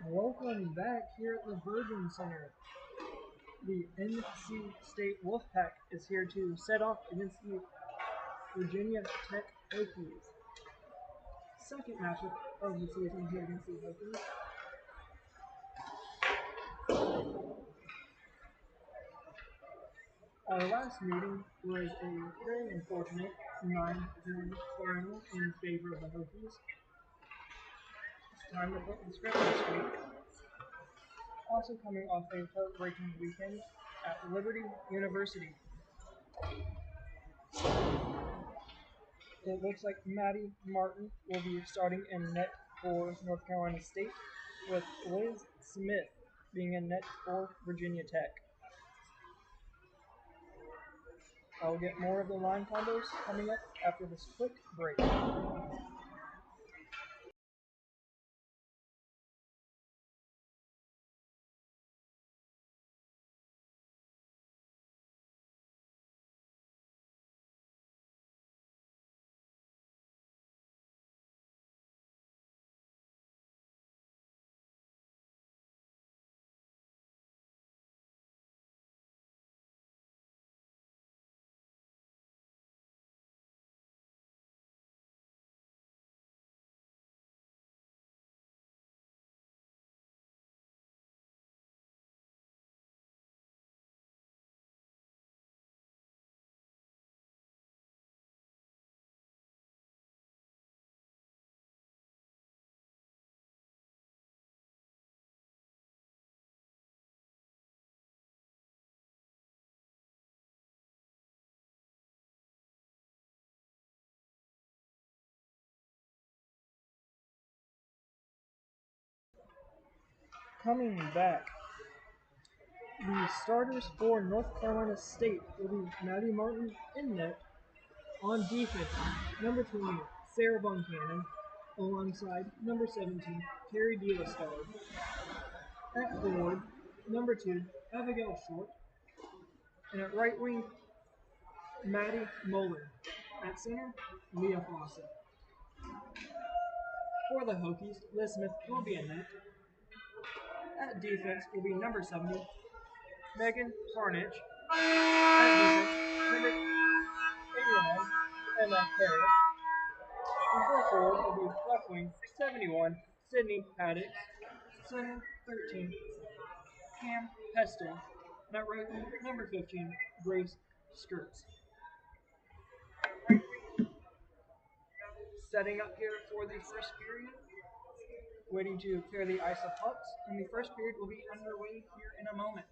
Welcome back here at the Berglund Center. The NC State Wolfpack is here to set off against the Virginia Tech Hokies. Second matchup of the season here against the Hokies. Our last meeting was a very unfortunate 9-1 final in favor of the Hokies. It's time to put the script this week. Also coming off a heartbreaking weekend at Liberty University. It looks like Maddie Martin will be starting in net for North Carolina State, with Liz Smith being in net for Virginia Tech. I'll get more of the line combos coming up after this quick break. Coming back, the starters for North Carolina State will be Maddie Martin in net. On defense, number 20, Sarah Buncannon, alongside number 17, Carrie Delastar. At forward, number 2, Abigail Short. And at right wing, Maddie Muller. At center, Leah Fawcett. For the Hokies, Liz Smith will be in net. At defense will be number 70, Megan Carnage. At defense, number 89, Emma Harris. And for forward will be left wing 71, Sydney Haddix. Center 13, Cam Pestle. And at right wing, number 15, Grace Skirts. Setting up here for the first period. Waiting to clear the ice of pucks, and the first period will be underway here in a moment.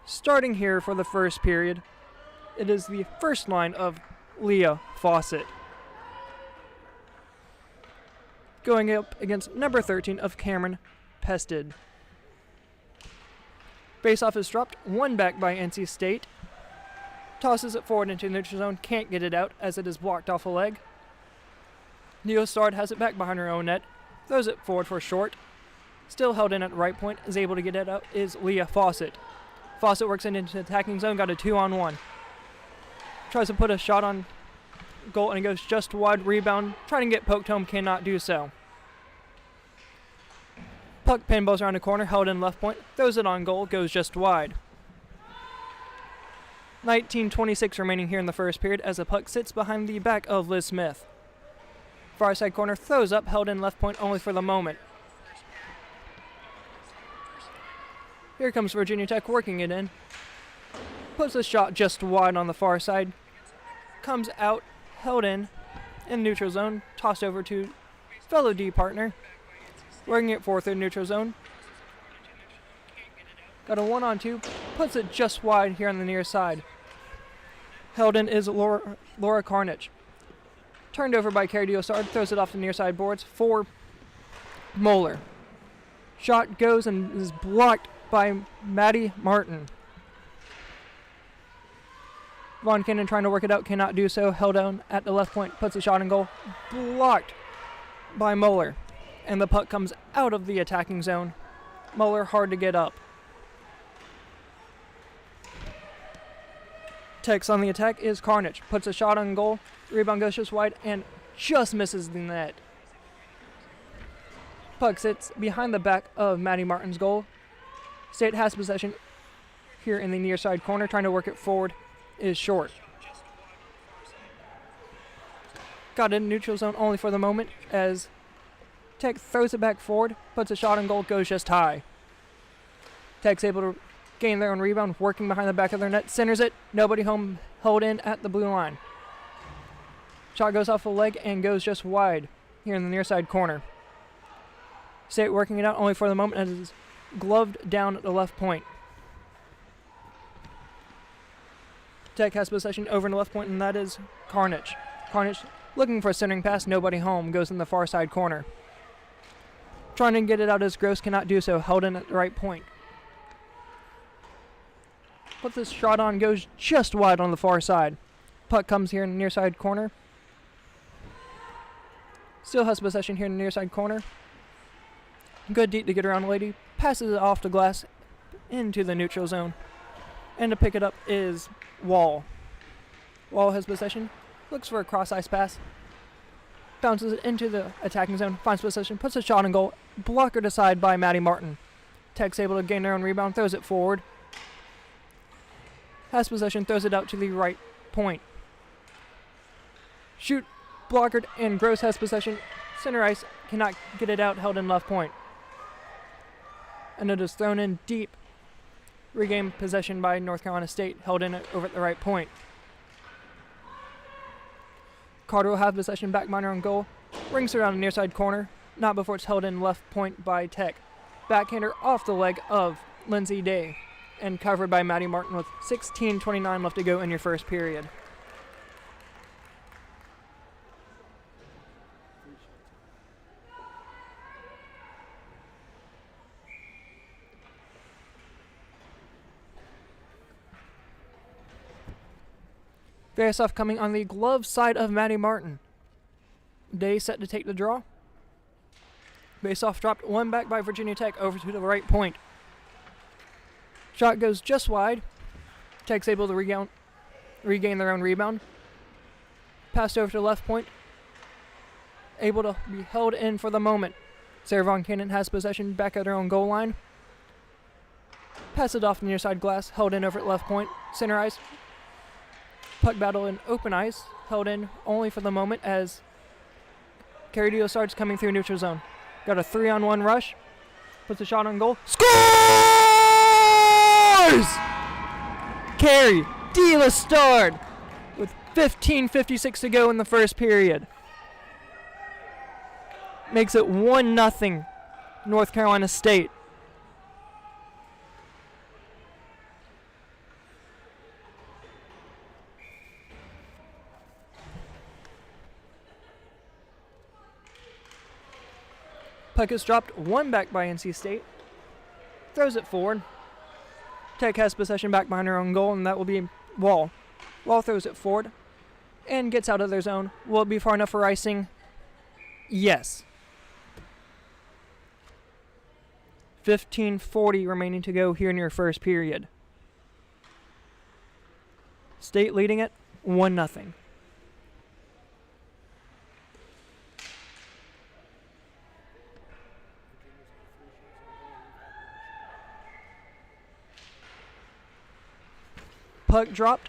Starting here for the first period, it is the first line of Leah Fawcett. Going up against number 13 of Cameron Pested. Faceoff is dropped, one back by NC State. Tosses it forward into the neutral zone, can't get it out as it is blocked off a leg. Neostard has it back behind her own net, throws it forward for short. Still held in at right point, is able to get it out, is Leah Fawcett. Fawcett works it into the attacking zone, got a 2-on-1. Tries to put a shot on goal and it goes just wide. Rebound, trying to get poked home, cannot do so. Puck pinballs around the corner, held in left point, throws it on goal, goes just wide. 19:26 remaining here in the first period as the puck sits behind the back of Liz Smith. Far side corner throws up, held in left point only for the moment. Here comes Virginia Tech working it in. Puts a shot just wide on the far side. Comes out, held in neutral zone, tossed over to fellow D partner. Working it forward through neutral zone. Got a 1-on-2, puts it just wide here on the near side. Held in is Laura Carnage. Turned over by Carrie Diosard, throws it off the near side boards for Moeller. Shot goes and is blocked by Maddie Martin. Von Cannon trying to work it out, cannot do so. Held down at the left point, puts a shot in goal. Blocked by Moeller. And the puck comes out of the attacking zone. Moeller hard to get up. Tech's on the attack is Carnage. Puts a shot on goal. Rebound goes just wide and just misses the net. Puck sits behind the back of Maddie Martin's goal. State has possession here in the near side corner. Trying to work it forward is short. Got in neutral zone only for the moment as Tech throws it back forward. Puts a shot on goal. Goes just high. Tech's able to gain their own rebound, working behind the back of their net, centers it, nobody home, held in at the blue line. Shot goes off the leg and goes just wide here in the near side corner. State working it out only for the moment as it's gloved down at the left point. Tech has possession over in the left point, and that is Carnage. Carnage looking for a centering pass, nobody home, goes in the far side corner. Trying to get it out as Gross, cannot do so, held in at the right point. Puts this shot on, goes just wide on the far side. Puck comes here in the near side corner. Still has possession here in the near side corner. Good deep to get around the lady. Passes it off the glass into the neutral zone. And to pick it up is Wall. Wall has possession. Looks for a cross ice pass. Bounces it into the attacking zone. Finds possession. Puts a shot on goal. Blockered aside by Maddie Martin. Tech's able to gain their own rebound. Throws it forward. Has possession, throws it out to the right point. Shoot, blockered, and Gross has possession. Center ice, cannot get it out, held in left point. And it is thrown in deep. Regained possession by North Carolina State, held in it over at the right point. Carter will have possession, back minor on goal. Rings around the near side corner, not before it's held in left point by Tech. Backhander off the leg of Lindsay Day. And covered by Maddie Martin with 16:29 left to go in your first period. Face-off coming on the glove side of Maddie Martin. Day set to take the draw. Face-off dropped, one back by Virginia Tech over to the right point. Shot goes just wide. Tech's able to regain their own rebound. Passed over to the left point. Able to be held in for the moment. Sarah Von Cannon has possession back at her own goal line. Pass it off the near side glass. Held in over at left point. Center ice. Puck battle in open ice. Held in only for the moment as Carrie Diosard's coming through neutral zone. Got a 3-on-1 rush. Puts a shot on goal. Scores! Carrie Diosard with 15:56 to go in the first period. Makes it 1-0 North Carolina State. Puck is dropped, one back by NC State. Throws it forward. Tech has possession back behind her own goal, and that will be Wall. Wall throws it forward and gets out of their zone. Will it be far enough for icing? Yes. 15:40 remaining to go here in your first period. State leading it 1-0. Puck dropped,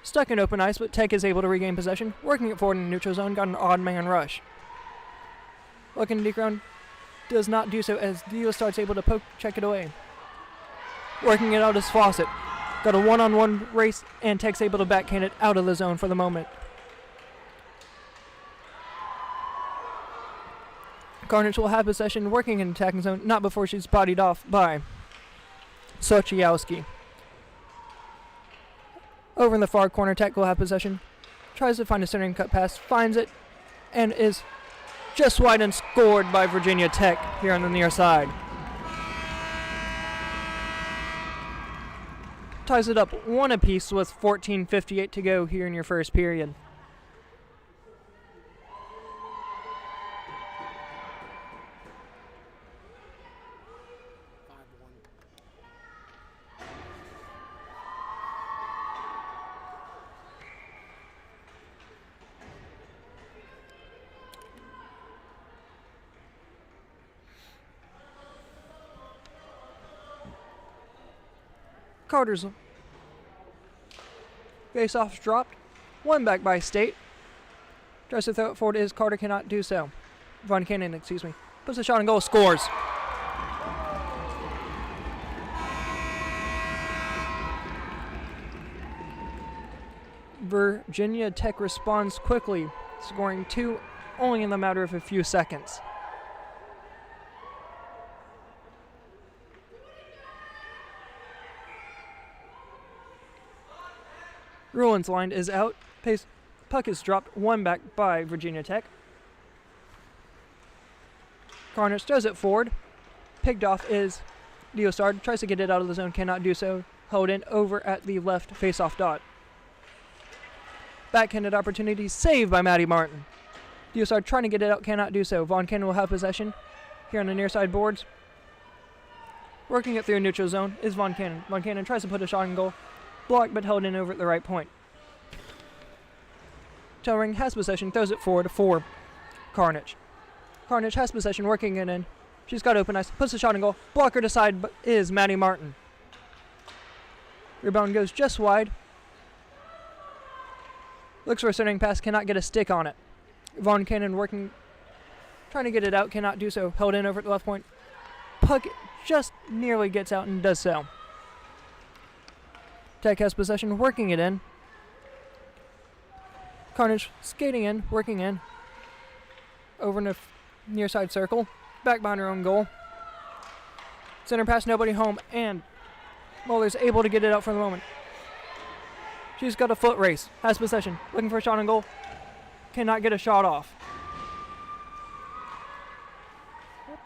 Stuck in open ice, but Tech is able to regain possession. Working it forward in the neutral zone, got an odd man rush. Looking to deke around, does not do so as Dio starts able to poke, check it away. Working it out as Fawcett. Got a one-on-one race, and Tech's able to backhand it out of the zone for the moment. Carnage will have possession, working in attacking zone, not before she's bodied off by Sochiowski. Over in the far corner, Tech will have possession. Tries to find a centering cut pass, finds it, and is just wide and scored by Virginia Tech here on the near side. Ties it up one apiece with 14:58 to go here in your first period. Carter's face-off dropped. One back by State. Tries to throw it forward as Carter cannot do so. Von Cannon, excuse me. Puts a shot and goal, scores. Virginia Tech responds quickly, scoring two only in the matter of a few seconds. Ruin's line is out. Puck is dropped. One back by Virginia Tech. Carnage throws it forward. Picked off is Leostard. Tries to get it out of the zone. Cannot do so. Held in over at the left face-off dot. Backhanded opportunity saved by Maddie Martin. Leostard trying to get it out. Cannot do so. Von Cannon will have possession here on the near side boards. Working it through a neutral zone is Von Cannon. Von Cannon tries to put a shot in goal. Blocked but held in over at the right point. Tellering has possession, throws it forward for Carnage. Carnage has possession, working it in. She's got open ice, puts a shot in goal. Blocker to side is Maddie Martin. Rebound goes just wide. Looks for a centering pass, cannot get a stick on it. Von Cannon working, trying to get it out, cannot do so. Held in over at the left point. Puck just nearly gets out and does so. Tech has possession, working it in. Carnage skating in, working in. Over in the near side circle. Back behind her own goal. Center pass, nobody home, and Muller's able to get it out for the moment. She's got a foot race, has possession, looking for a shot on goal. Cannot get a shot off.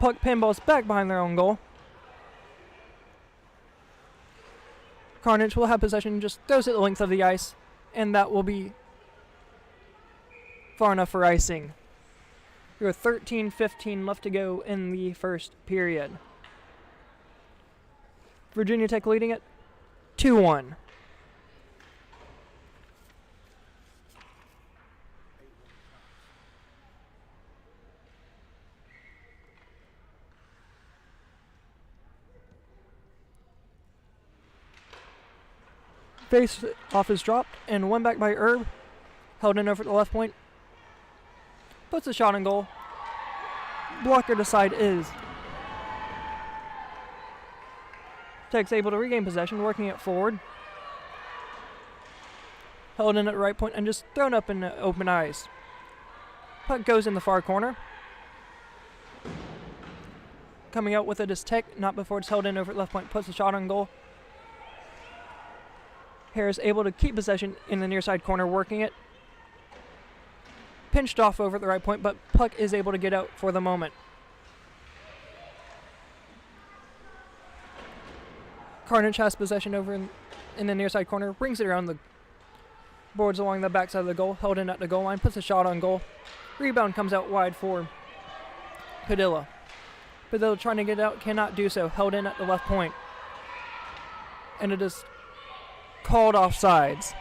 Puck pinballs back behind their own goal. Carnage will have possession, just throws it the length of the ice, and that will be far enough for icing. There are 13:15 left to go in the first period. Virginia Tech leading it 2-1. Face off is dropped, and one back by Herb. Held in over at the left point. Puts a shot on goal. Blocker to side is. Tech's able to regain possession, working it forward. Held in at the right point and just thrown up in the open ice. Puck goes in the far corner. Coming out with it is Tech, not before it's held in over at left point. Puts a shot on goal. Harris able to keep possession in the near side corner, working it. Pinched off over at the right point, but puck is able to get out for the moment. Carnage has possession over in the near side corner, brings it around the boards along the backside of the goal, held in at the goal line, puts a shot on goal. Rebound comes out wide for Padilla. Padilla trying to get it out, cannot do so, held in at the left point. And it is called offsides.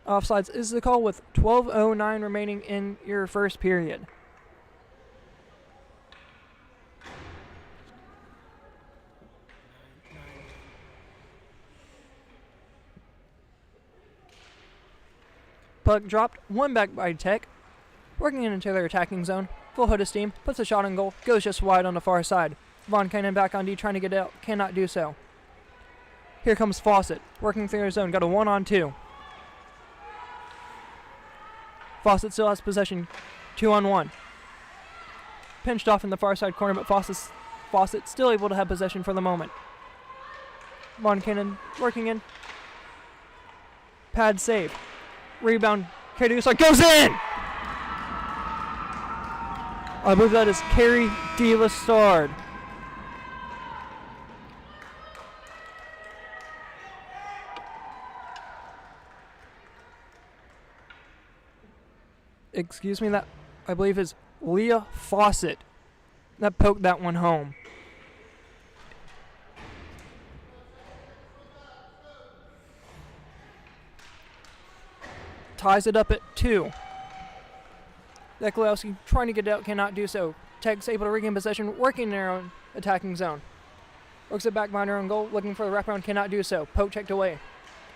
Offsides is the call with 12:09 remaining in your first period. Puck dropped, one back by Tech. Working it into their attacking zone. Full hood of steam, puts a shot on goal, goes just wide on the far side. Von Cannon back on D trying to get out, cannot do so. Here comes Fawcett, working through his zone, got a 1-on-2. Fawcett still has possession, 2-on-1. Pinched off in the far side corner, but Fawcett still able to have possession for the moment. Von Cannon working in. Pad save. Rebound, Cadusa goes in! I believe that is Carrie De Lestard. Excuse me, that I believe is Leah Fawcett that poked that one home. Ties it up at 2. Deklowski trying to get it out, cannot do so. Tech's able to regain possession, working in their own attacking zone. Works it back behind their own goal, looking for the wraparound, cannot do so. Poke checked away.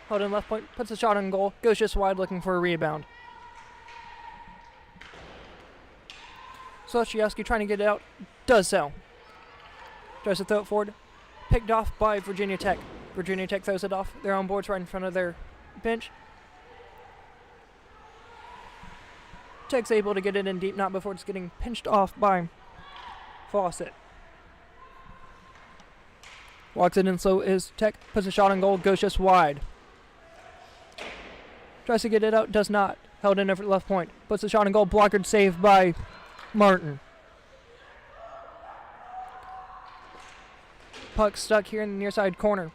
Held in left point, puts a shot on goal, goes just wide, looking for a rebound. Slashkowski trying to get it out, does so. Tries to throw it forward, picked off by Virginia Tech. Virginia Tech throws it off. They're on boards right in front of their bench. Tech's able to get it in deep, not before it's getting pinched off by Fawcett. Walks it in slow is Tech, puts a shot on goal, goes just wide. Tries to get it out, does not. Held in over left point. Puts a shot on goal, blockered, saved by Martin. Puck stuck here in the near side corner.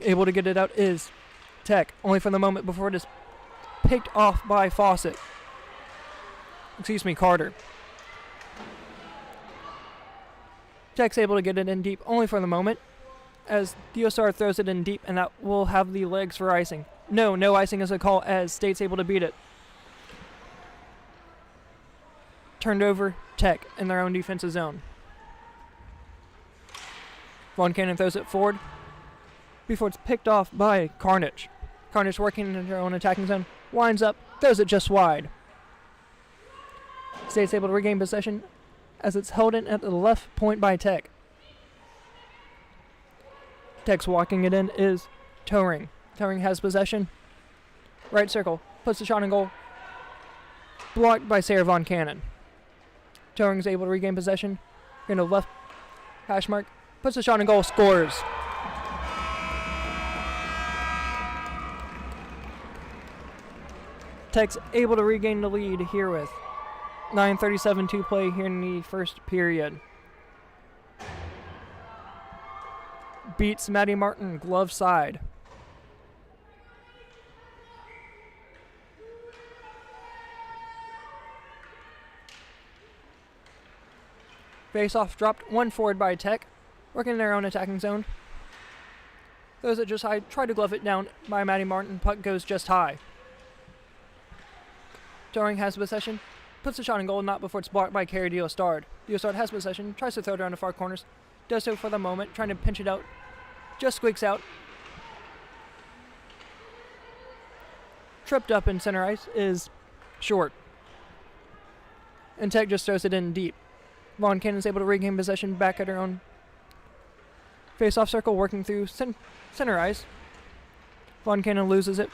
Able to get it out is Tech, only for the moment before it is picked off by Fawcett. Carter. Tech's able to get it in deep, only for the moment, as Diosar throws it in deep, and that will have the legs for icing. No icing is a call, as State's able to beat it. Turned over, Tech in their own defensive zone. Von Cannon throws it forward before it's picked off by Carnage. Carnage working in their own attacking zone. Winds up, throws it just wide. State's able to regain possession as it's held in at the left point by Tech. Tech's walking it in is Toering. Toering has possession. Right circle, puts the shot in goal. Blocked by Sarah Von Cannon. Toering's able to regain possession. Into left hash mark, puts the shot in goal, scores. Tech's able to regain the lead here with 9:37 to play here in the first period. Beats Maddie Martin glove side. Face-off dropped, one forward by Tech, working in their own attacking zone. Throws it just high, try to glove it down by Maddie Martin, puck goes just high. Toering has possession, puts the shot in goal, not before it's blocked by Carrie Diostard. Diostard has possession, tries to throw it around the far corners, does so for the moment, trying to pinch it out, just squeaks out. Tripped up in center ice is short. And Tech just throws it in deep. Von Cannon's able to regain possession back at her own face-off circle, working through center ice. Von Cannon loses it.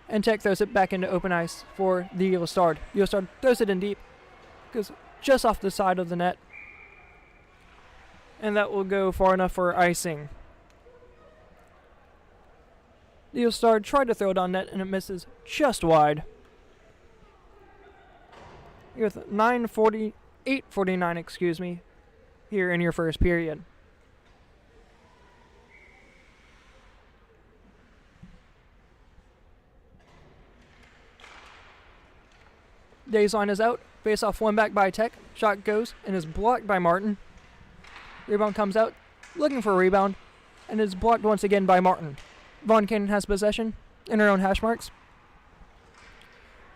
And Tech throws it back into open ice for the Lestard. Lestard throws it in deep. Goes just off the side of the net. And that will go far enough for icing. Lestard tried to throw it on net and it misses just wide. With 8:49, here in your first period. Day's line is out. Face off one back by Tech. Shot goes and is blocked by Martin. Rebound comes out, looking for a rebound, and is blocked once again by Martin. Von Cannon has possession in her own hash marks.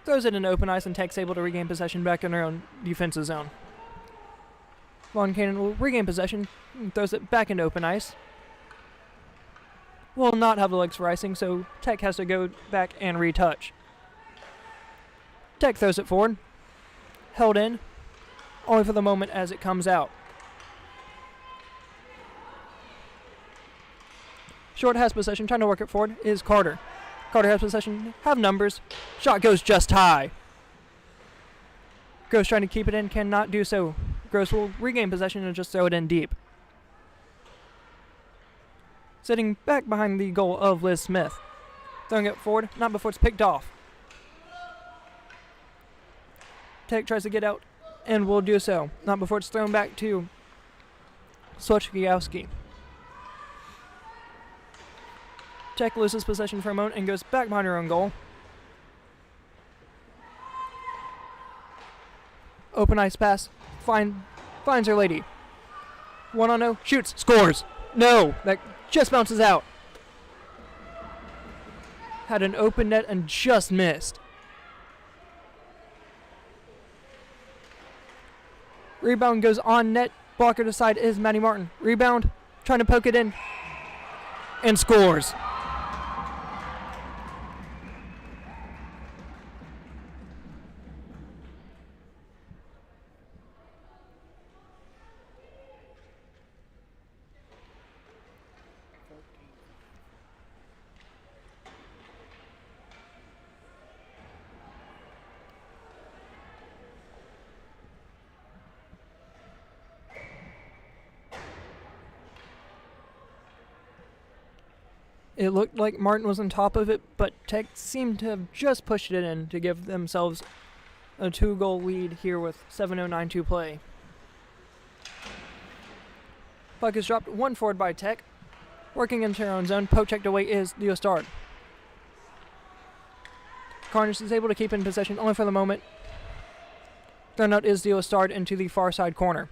Throws it in open ice and Tech's able to regain possession back in her own defensive zone. Von Cannon will regain possession and throws it back into open ice. will not have the legs for icing, so Tech has to go back and retouch. Tech throws it forward, held in, only for the moment as it comes out. Short has possession, trying to work it forward is Carter. Carter has possession, have numbers, shot goes just high. Gross trying to keep it in, cannot do so. Gross will regain possession and just throw it in deep. Sitting back behind the goal of Liz Smith. Throwing it forward, not before it's picked off. Tech tries to get out and will do so, not before it's thrown back to Swachkiowski. Tech loses possession for a moment and goes back behind her own goal. Open ice pass, finds her lady. 1-0, shoots, scores. No, that just bounces out. Had an open net and just missed. Rebound goes on net. Blocker to side is Maddie Martin. Rebound, trying to poke it in, and scores. It looked like Martin was on top of it, but Tech seemed to have just pushed it in to give themselves a 2-goal lead here with 7:09 to play. Puck is dropped 1 forward by Tech. Working into her own zone, poke checked away is Diostard. Carnage is able to keep in possession only for the moment. Thrown out is Diostard into the far side corner.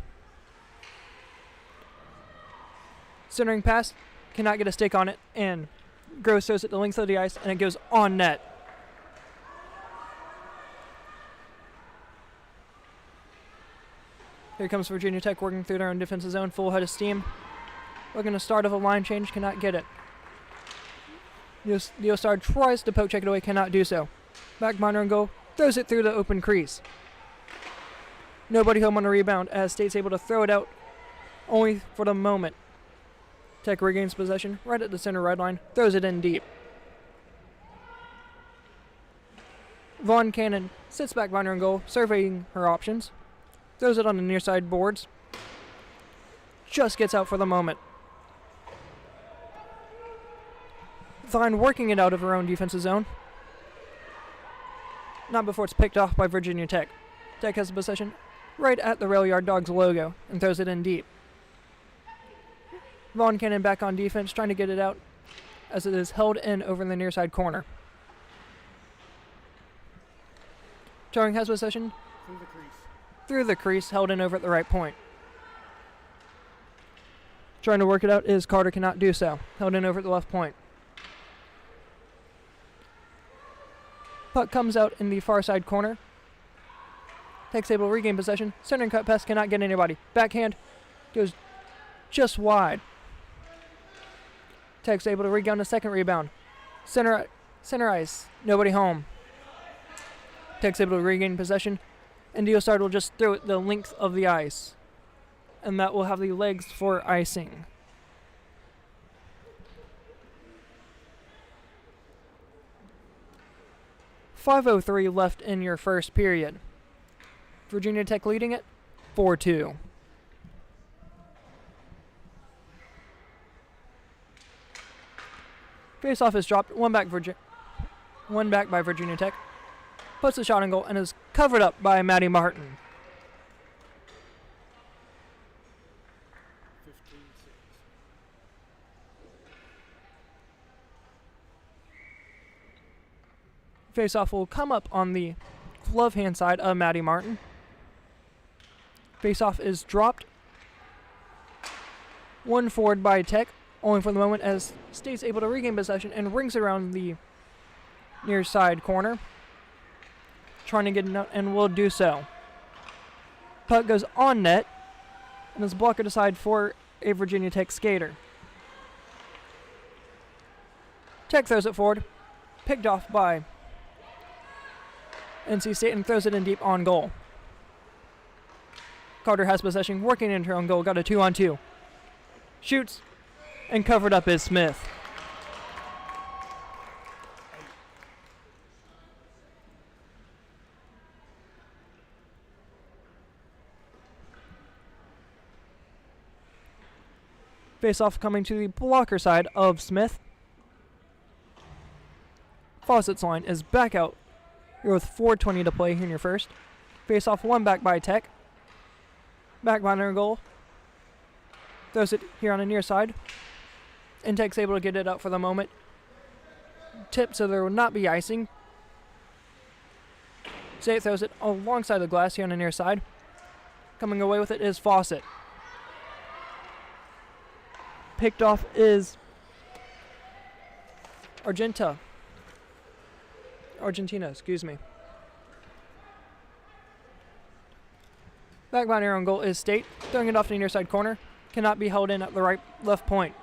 Centering pass, cannot get a stick on it, and Gross throws it the length of the ice, and it goes on net. Here comes Virginia Tech working through their own defensive zone, full head of steam. Looking to start of a line change, cannot get it. Diostard tries to poke check it away, cannot do so. Back minor and goal, throws it through the open crease. Nobody home on a rebound as State's able to throw it out only for the moment. Tech regains possession right at the center red line, throws it in deep. Vaughn Cannon sits back behind her in goal, surveying her options. Throws it on the near side boards. Just gets out for the moment. Vaughn working it out of her own defensive zone. Not before it's picked off by Virginia Tech. Tech has the possession right at the Rail Yard Dogs logo and throws it in deep. Vaughn Cannon back on defense, trying to get it out as it is held in over in the near side corner. Turing has possession through the crease, held in over at the right point. Trying to work it out is Carter, cannot do so. Held in over at the left point. Puck comes out in the far side corner. Tech's able to regain possession. Centering cut pass, cannot get anybody. Backhand goes just wide. Tech's able to regain a second rebound. Center ice, nobody home. Tech's able to regain possession, and Diostard will just throw it the length of the ice. And that will have the legs for icing. .503 left in your first period. Virginia Tech leading it 4-2. Face-off is dropped, one back by Virginia Tech. Puts the shot in goal and is covered up by Maddie Martin. Face-off will come up on the glove hand side of Maddie Martin. Face-off is dropped. 1 forward by Tech, only for the moment as State's able to regain possession and rings around the near side corner. Trying to get it out and will do so. Puck goes on net and is blocked aside for a Virginia Tech skater. Tech throws it forward. Picked off by NC State and throws it in deep on goal. Carter has possession, working into her own goal. Got a 2-on-2. Shoots, and covered up is Smith. Face-off coming to the blocker side of Smith. Fawcett's line is back out. You're with 4:20 to play here in your first. Face-off, one back by Tech. Back by their goal. Throws it here on the near side. And Tech's able to get it out for the moment. Tip so there will not be icing. State throws it alongside the glass here on the near side. Coming away with it is Fawcett. Picked off is Argentina, excuse me. Back by their own goal is State, throwing it off to the near side corner. Cannot be held in at the left point.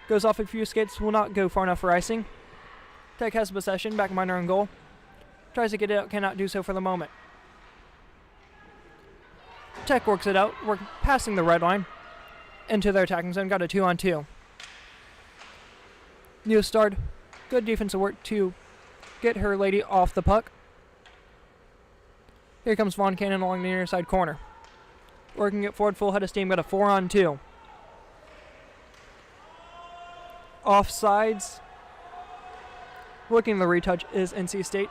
Goes off a few skates, will not go far enough for icing. Tech has possession, back by their own goal. Tries to get it out, cannot do so for the moment. Tech works it out, passing the red line into their attacking zone. Got a 2-on-2. New start. Good defensive work to get her lady off the puck. Here comes Von Cannon along the near side corner. Working it forward, full head of steam. Got a 4-on-2. Offsides. Looking the retouch is NC State.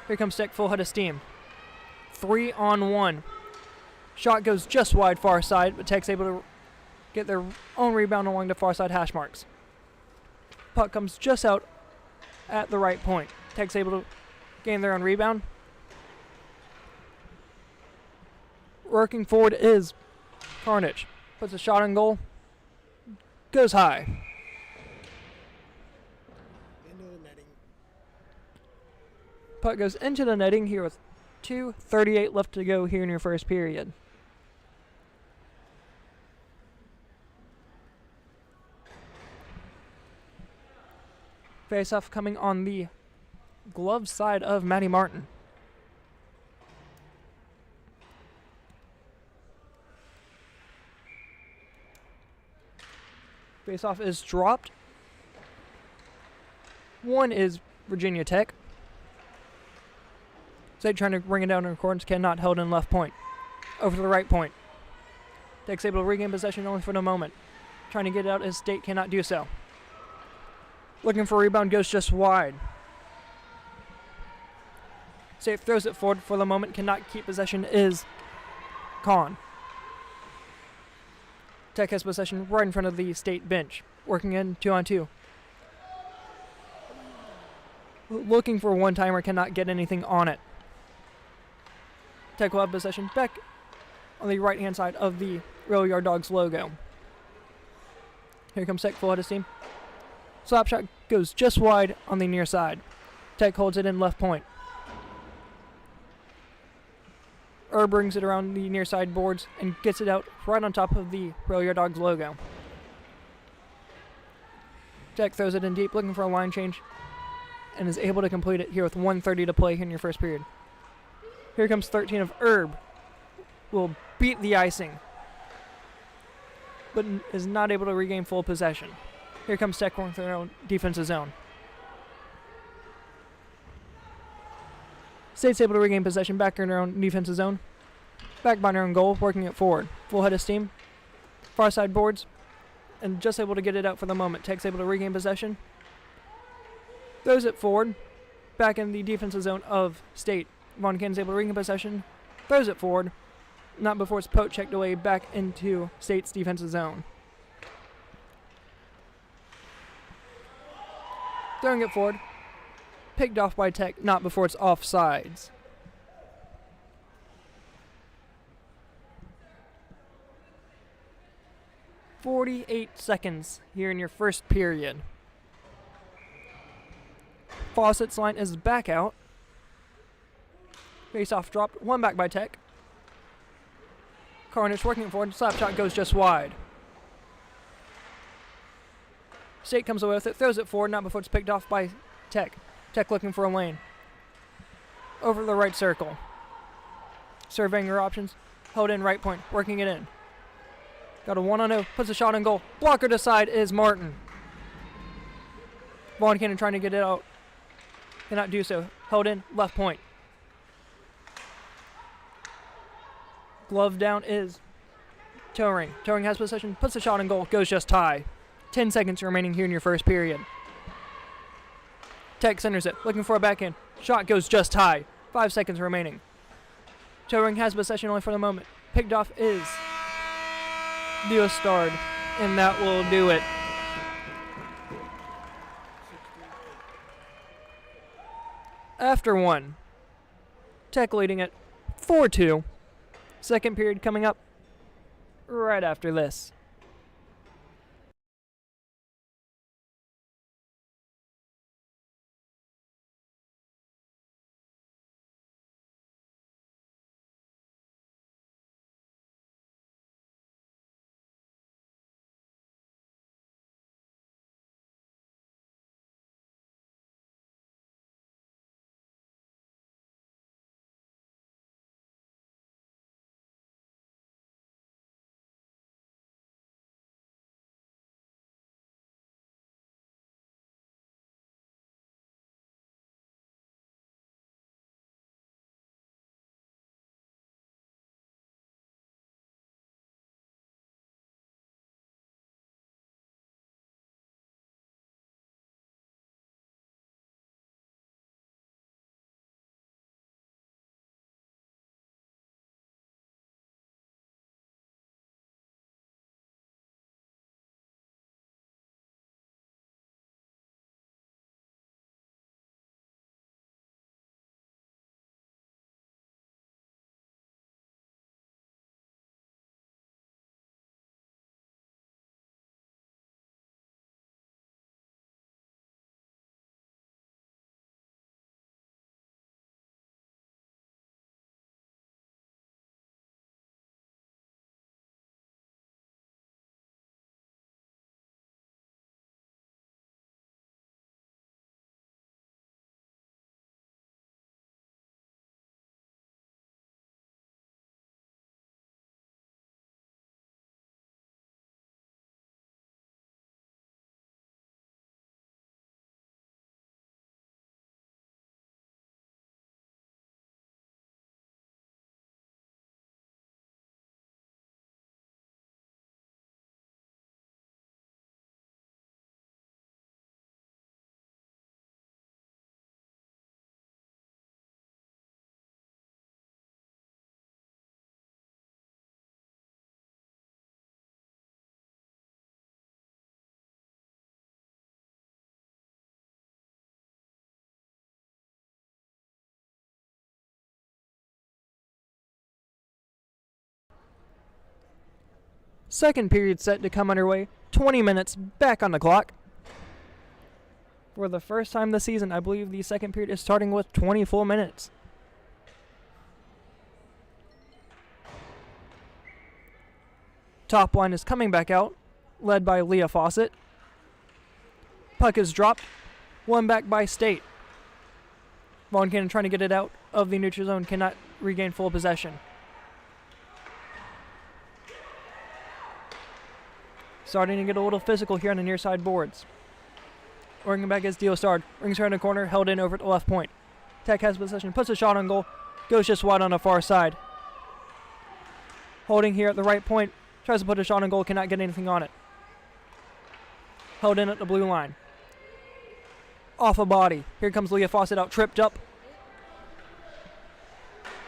Here comes Tech, full head of steam. 3-on-1. Shot goes just wide far side, but Tech's able to get their own rebound along the far side hash marks. Puck comes just out at the right point. Tech's able to gain their own rebound. Working forward is Carnage. Puts a shot on goal. Goes high. Into the netting. Puck goes into the netting here with 2:38 left to go here in your first period. Face-off coming on the glove side of Maddie Martin. Face-off is dropped. One is Virginia Tech. State trying to bring it down in accordance, cannot, held in left point. Over to the right point. Tech's able to regain possession only for the moment. Trying to get it out as State cannot do so. Looking for a rebound, goes just wide. State throws it forward for the moment, cannot keep possession, is Kahn. Tech has possession right in front of the State bench. Working in 2-on-2. Looking for a one-timer, cannot get anything on it. Tech will have possession back on the right-hand side of the Rail Yard Dogs logo. Here comes Tech, full head of steam. Slap shot goes just wide on the near side. Tech holds it in left point. Brings it around the near side boards and gets it out right on top of the Rail Yard Dogs logo. Tech throws it in deep, looking for a line change, and is able to complete it here with 1:30 to play here in your first period. Here comes 13 of Herb. Will beat the icing, but is not able to regain full possession. Here comes Tech going through their own defensive zone. State's able to regain possession back in their own defensive zone. Back by their own goal, working it forward. Full head of steam. Far side boards. And just able to get it out for the moment. Tech's able to regain possession. Throws it forward. Back in the defensive zone of State. Von Cannon's able to regain possession. Throws it forward. Not before it's poke checked away back into State's defensive zone. Throwing it forward. Picked off by Tech, not before it's offsides. .48 seconds here in your first period. Fawcett's line is back out. Face-off dropped, one back by Tech. Carnage working it forward, slap shot goes just wide. State comes away with it, throws it forward, not before it's picked off by Tech. Tech looking for a lane. Over the right circle. Surveying her options. Held in right point, working it in. Got a 1-on-0, puts a shot on goal. Blocker to side is Martin. Vaughn Cannon trying to get it out. Cannot do so. Held in, left point. Glove down is Towering. Towering has possession, puts a shot on goal, goes just high. 10 seconds remaining here in your first period. Tech centers it, looking for a backhand. Shot goes just high. 5 seconds remaining. Towering has possession only for the moment. Picked off is Diostard, and that will do it. After one, Tech leading it 4-2. Second period coming up right after this. Second period set to come underway. 20 minutes back on the clock. For the first time this season, I believe the second period is starting with 24 minutes. Top line is coming back out, led by Leah Fawcett. Puck is dropped, won back by State. Vaughn Cannon trying to get it out of the neutral zone, cannot regain full possession. Starting to get a little physical here on the near side boards. Working back as Diostard. Rings her in the corner, held in over at the left point. Tech has possession, puts a shot on goal, goes just wide on the far side. Holding here at the right point, tries to put a shot on goal, cannot get anything on it. Held in at the blue line. Off a body. Here comes Leah Fawcett out, tripped up.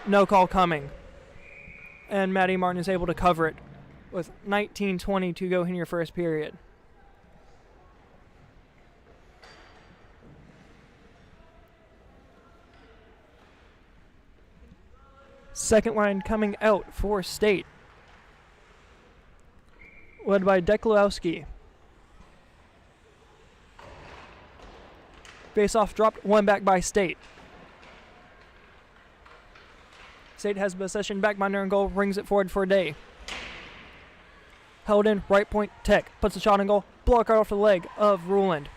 No call coming. And Maddie Martin is able to cover it with 19:20 to go in your first period. Second line coming out for State, led by Deklowski. Face-off dropped, one back by State. State has possession back by Nern goal, brings it forward for a day. Held in, right point, Tech. Puts a shot on goal, Block right off the leg of Ruland.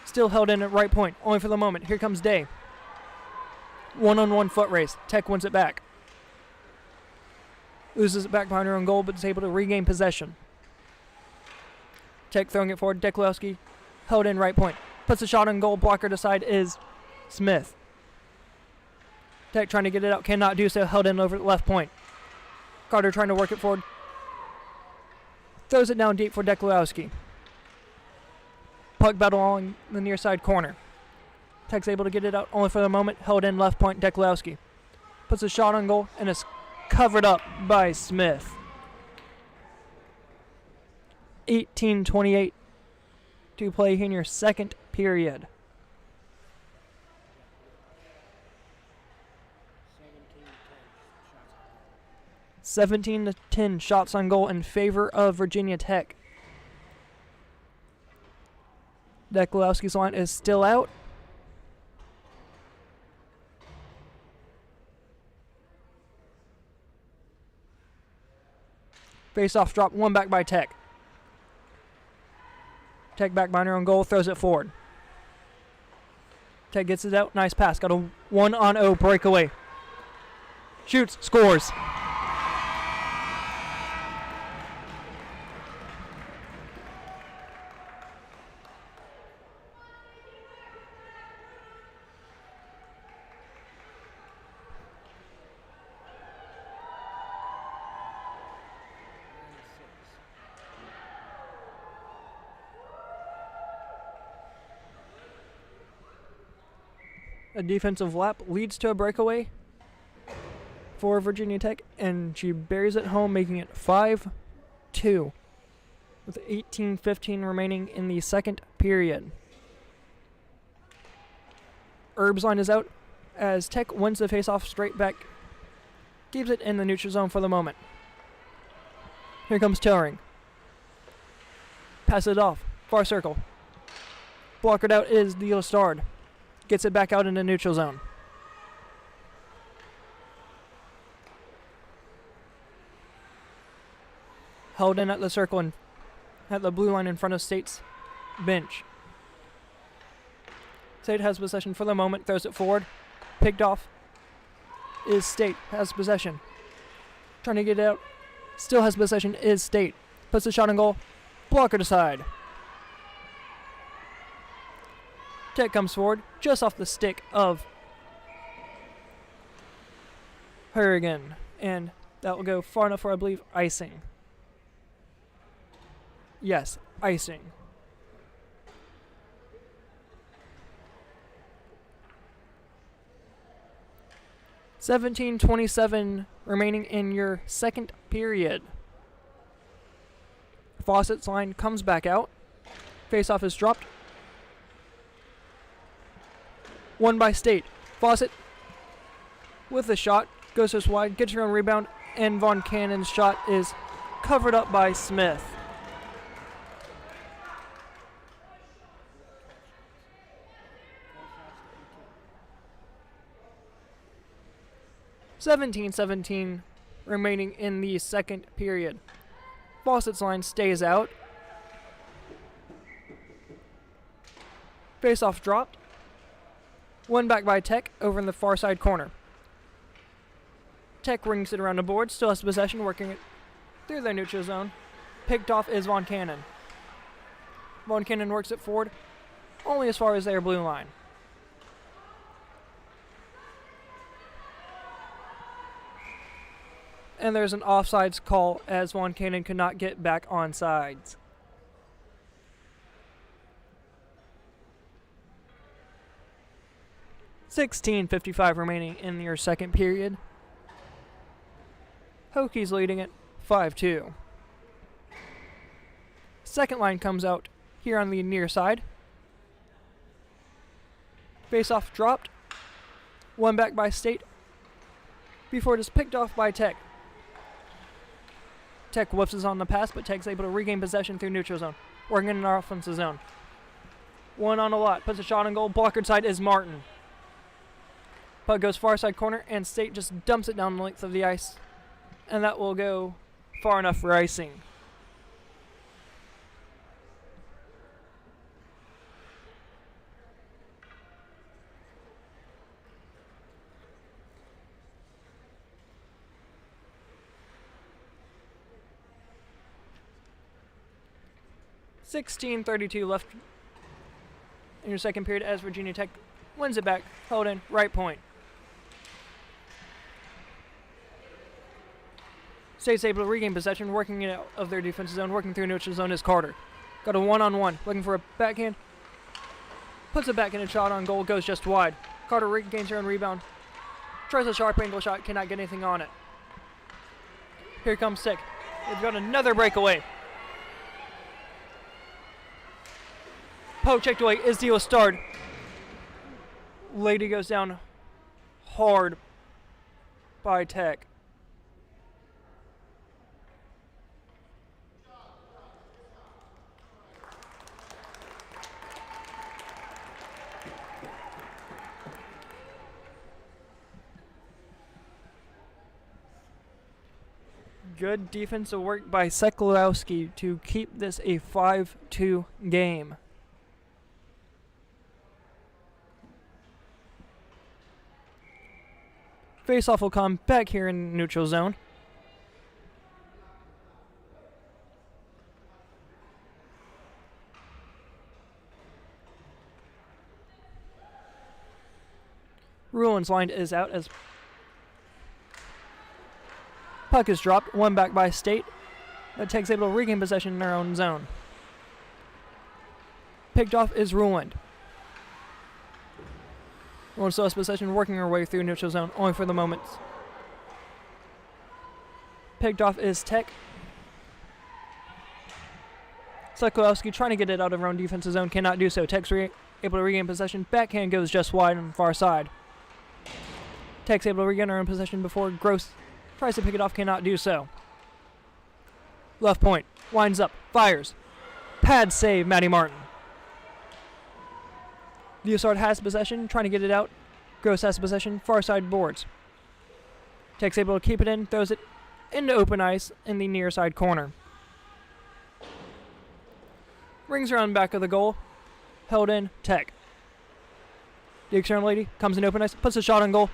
Still held in at right point, only for the moment. Here comes Day. One-on-one foot race. Tech wins it back. Loses it back behind her own goal, but is able to regain possession. Tech throwing it forward. Deklowski held in right point. Puts a shot on goal. Blocker to side is Smith. Tech trying to get it out. Cannot do so. Held in over the left point. Carter trying to work it forward. Throws it down deep for Deklowski. Puck battle on the near side corner. Tech's able to get it out only for the moment. Held in left point. Deklowski puts a shot on goal and is covered up by Smith. 18:28 to play here in your second period. 17-10 shots on goal in favor of Virginia Tech. Deklowski's line is still out. Face-off drop, one back by Tech. Tech back behind her own goal, throws it forward. Tech gets it out, nice pass. Got a 1-on-0 breakaway. Shoots, scores. A defensive lap leads to a breakaway for Virginia Tech, and she buries it home, making it 5-2 with 18:15 remaining in the second period. Erb's line is out as Tech wins the faceoff straight back, keeps it in the neutral zone for the moment. Here comes Tellering. Pass it off, far circle. Blockered out is the Lestard. Gets it back out into neutral zone. Held in at the circle and at the blue line in front of State's bench. State has possession for the moment, throws it forward. Picked off is State, has possession. Trying to get it out. Still has possession is State. Puts the shot on goal. Blocker to side. Tech comes forward, just off the stick of Hurrigan, and that will go far enough for, I believe, icing. Yes, icing. $17:27 remaining in your second period. Fawcett's line comes back out. Face-off is dropped. Won by State. Fawcett with the shot. Goes just wide. Gets her own rebound. And Von Cannon's shot is covered up by Smith. $17:17 remaining in the second period. Fawcett's line stays out. Face-off dropped. One back by Tech over in the far side corner. Tech rings it around the board, still has possession, working it through their neutral zone. Picked off is Von Cannon. Von Cannon works it forward, only as far as their blue line. And there's an offsides call as Von Cannon could not get back on sides. $16:55 remaining in your second period. Hokies leading it 5-2. Second line comes out here on the near side. Face-off dropped. One back by State before it is picked off by Tech. Tech whips on the pass, but Tech's able to regain possession through neutral zone, working in our offensive zone. One on a lot, puts a shot on goal. Blockered side is Martin. Puck goes far side corner, and State just dumps it down the length of the ice, and that will go far enough for icing. 16:32 left in your second period as Virginia Tech wins it back. Held in, right point. State's able to regain possession, working it out of their defensive zone, working through neutral zone is Carter. Got a one-on-one, looking for a backhand. Puts it back in a shot on goal, goes just wide. Carter regains her own rebound. Tries a sharp angle shot, cannot get anything on it. Here comes Tech. They've got another breakaway. Poke checked away is Dio Stard. Lady goes down hard by Tech. Good defensive work by Sekulowski to keep this a 5-2 game. Faceoff will come back here in neutral zone. Ruin's line is out as puck is dropped, one back by State, but Tech's able to regain possession in their own zone. Picked off is Ruined. Ruined still has possession, working her way through neutral zone, only for the moment. Picked off is Tech. Sekulowski trying to get it out of her own defensive zone, cannot do so. Tech's able to regain possession, backhand goes just wide on the far side. Tech's able to regain her own possession before Gross tries to pick it off, cannot do so. Left point, winds up, fires. Pad save, Maddie Martin. Diosard has possession, trying to get it out. Gross has possession, far side boards. Tech's able to keep it in, throws it into open ice in the near side corner. Rings around back of the goal, held in, Tech. The external lady comes in open ice, puts a shot on goal.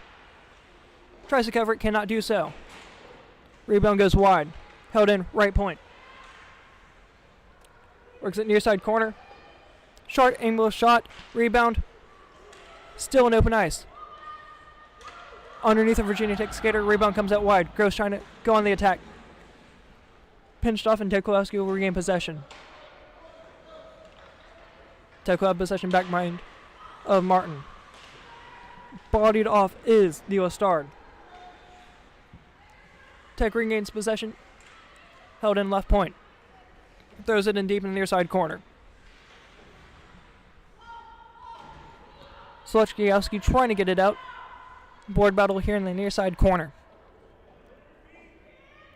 Tries to cover it, cannot do so. Rebound goes wide. Held in, right point. Works at near side corner. Short angle shot. Rebound. Still in open ice. Underneath a Virginia Tech skater. Rebound comes out wide. Gross trying to go on the attack. Pinched off and Tekulowski will regain possession. Tekula have possession back mind of Martin. Bodied off is Dio Stard. Tech regains possession. Held in left point. Throws it in deep in the near side corner. Sluchkiowski trying to get it out. Board battle here in the near side corner.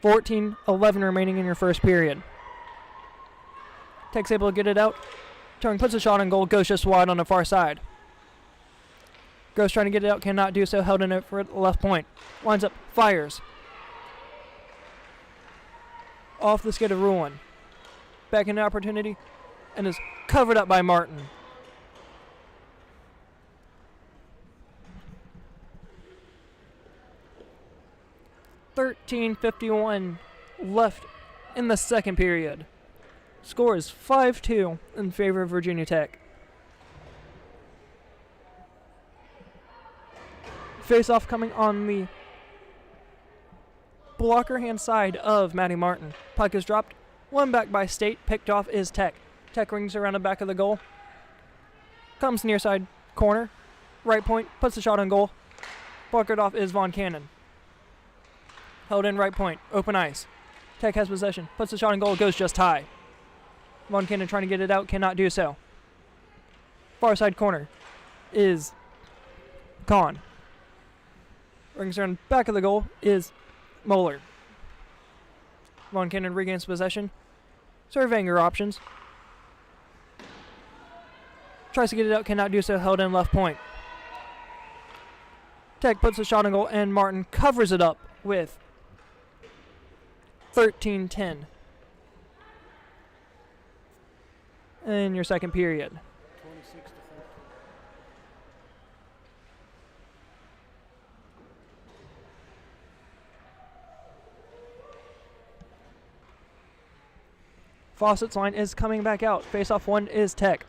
14-11 remaining in your first period. Tech's able to get it out. Turn puts a shot on goal, goes just wide on the far side. Goes trying to get it out, cannot do so, held in it for left point. Winds up, fires. Off the skid of Ruin. Back into opportunity, and is covered up by Martin. .13:51 left in the second period. Score is 5-2 in favor of Virginia Tech. Face-off coming on the blocker hand side of Maddie Martin. Puck is dropped. One back by State. Picked off is Tech. Tech rings around the back of the goal. Comes near side corner. Right point. Puts the shot on goal. Blocked off is Von Cannon. Held in right point. Open ice. Tech has possession. Puts the shot on goal. Goes just high. Von Cannon trying to get it out. Cannot do so. Far side corner is gone. Rings around back of the goal is Moeller. Von Cannon regains possession. Surveying her options. Tries to get it out, cannot do so, held in left point. Tech puts a shot on goal and Martin covers it up with 13-10 in your second period. 26-13. Fawcett's line is coming back out. Face-off one is Tech.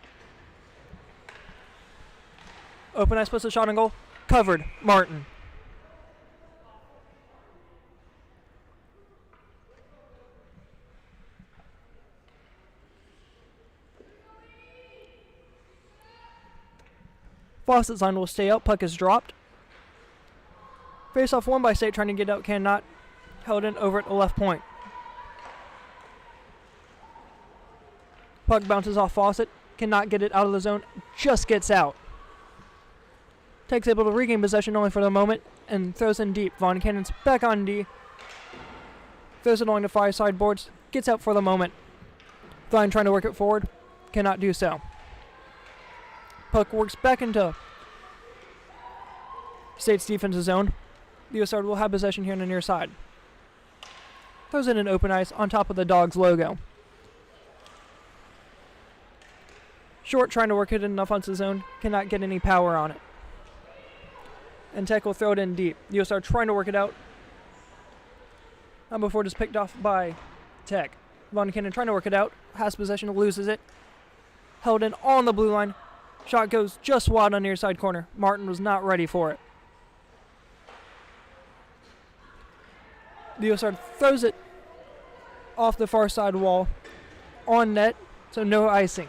Open ice puts a shot on goal. Covered. Martin. Fawcett's line will stay out. Puck is dropped. Face-off won by State, trying to get out, cannot. Held in over at the left point. Puck bounces off Fawcett. Cannot get it out of the zone. Just gets out. Tech's able to regain possession only for the moment and throws in deep. Von Cannon's back on D. Throws it along the far side boards. Gets out for the moment. Vine trying to work it forward. Cannot do so. Puck works back into State's defensive zone. The Osard will have possession here on the near side. Throws in an open ice on top of the Dogs logo. Short trying to work it in the offensive zone. Cannot get any power on it. And Tech will throw it in deep. The Osard trying to work it out. Not before it is picked off by Tech. Von Cannon trying to work it out. Has possession, loses it. Held in on the blue line. Shot goes just wide on the near side corner. Martin was not ready for it. The Osard throws it off the far side wall on net, so no icing.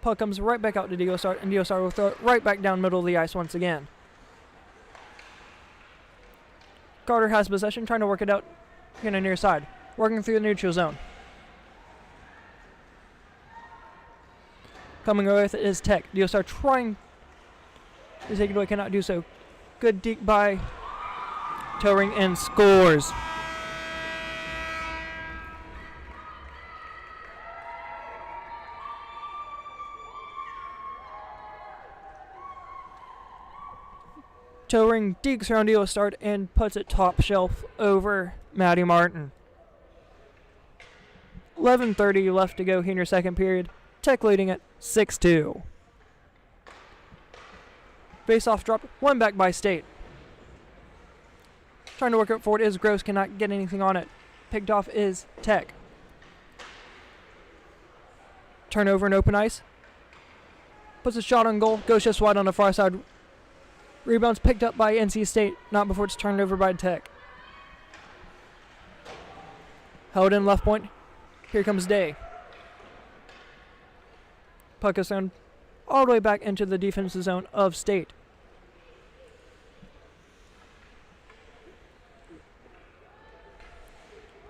Puck comes right back out to the Osard, and the Osard will throw it right back down middle of the ice once again. Carter has possession, trying to work it out here on the near side, working through the neutral zone. Coming away with it is Tech. The Osard trying to take it away, cannot do so. Good deke by Towering and scores. Towering dekes around the start and puts it top shelf over Maddie Martin. 11:30 left to go here in your second period. Tech leading at 6-2. Face-off dropped, one back by State. Trying to work it forward is Gross, cannot get anything on it. Picked off is Tech. Turnover and open ice. Puts a shot on goal, goes just wide on the far side. Rebounds picked up by NC State, not before it's turned over by Tech. Held in left point. Here comes Day. Puck is thrown all the way back into the defensive zone of State.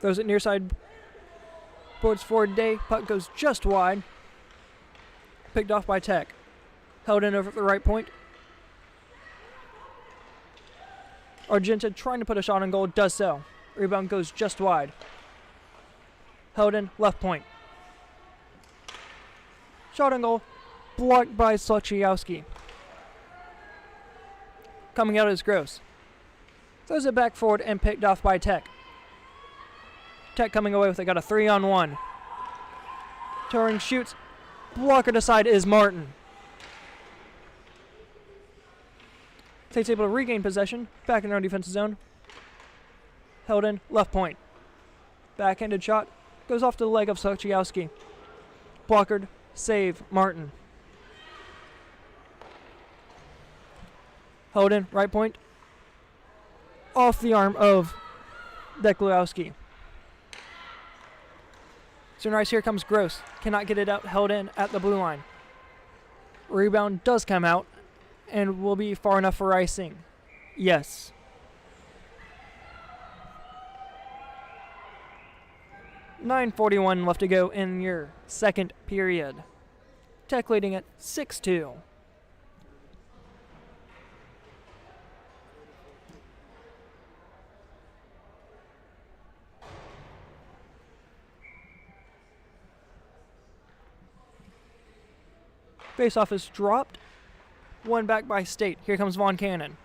Throws it near side. Boards forward Day. Puck goes just wide. Picked off by Tech. Held in over at the right point. Argenta trying to put a shot on goal. Does so. Rebound goes just wide. Held in left point. Shot on goal. Blocked by Sochiowski. Coming out is Gross. Throws it back forward and picked off by Tech. Tech coming away with it. Got a 3-on-1. Touring shoots. Blocker to side is Martin. State's able to regain possession. Back in our defensive zone. Held in left point. Backhanded shot. Goes off to the leg of Sochiowski. Blockered. Save Martin. Held in right point. Off the arm of Deklowski. So nice, here comes Gross. Cannot get it out, held in at the blue line. Rebound does come out and will be far enough for icing. Yes. $9:41 left to go in your second period. Tech leading at 6-2. Face-off is dropped. One back by State. Here comes Von Cannon.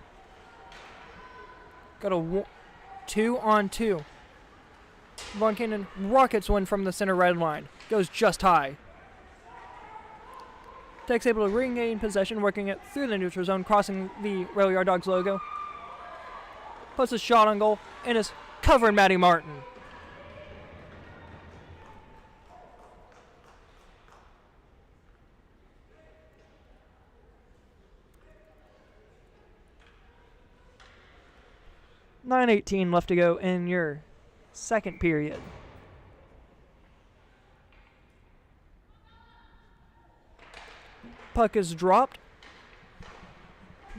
Got a 2-on-2. Von Cannon rockets one from the center red line. Goes just high. Tech's able to regain possession, working it through the neutral zone, crossing the Rail Yard Dogs logo. Puts a shot on goal and is covering Maddie Martin. 9:18 left to go in your second period. Puck is dropped.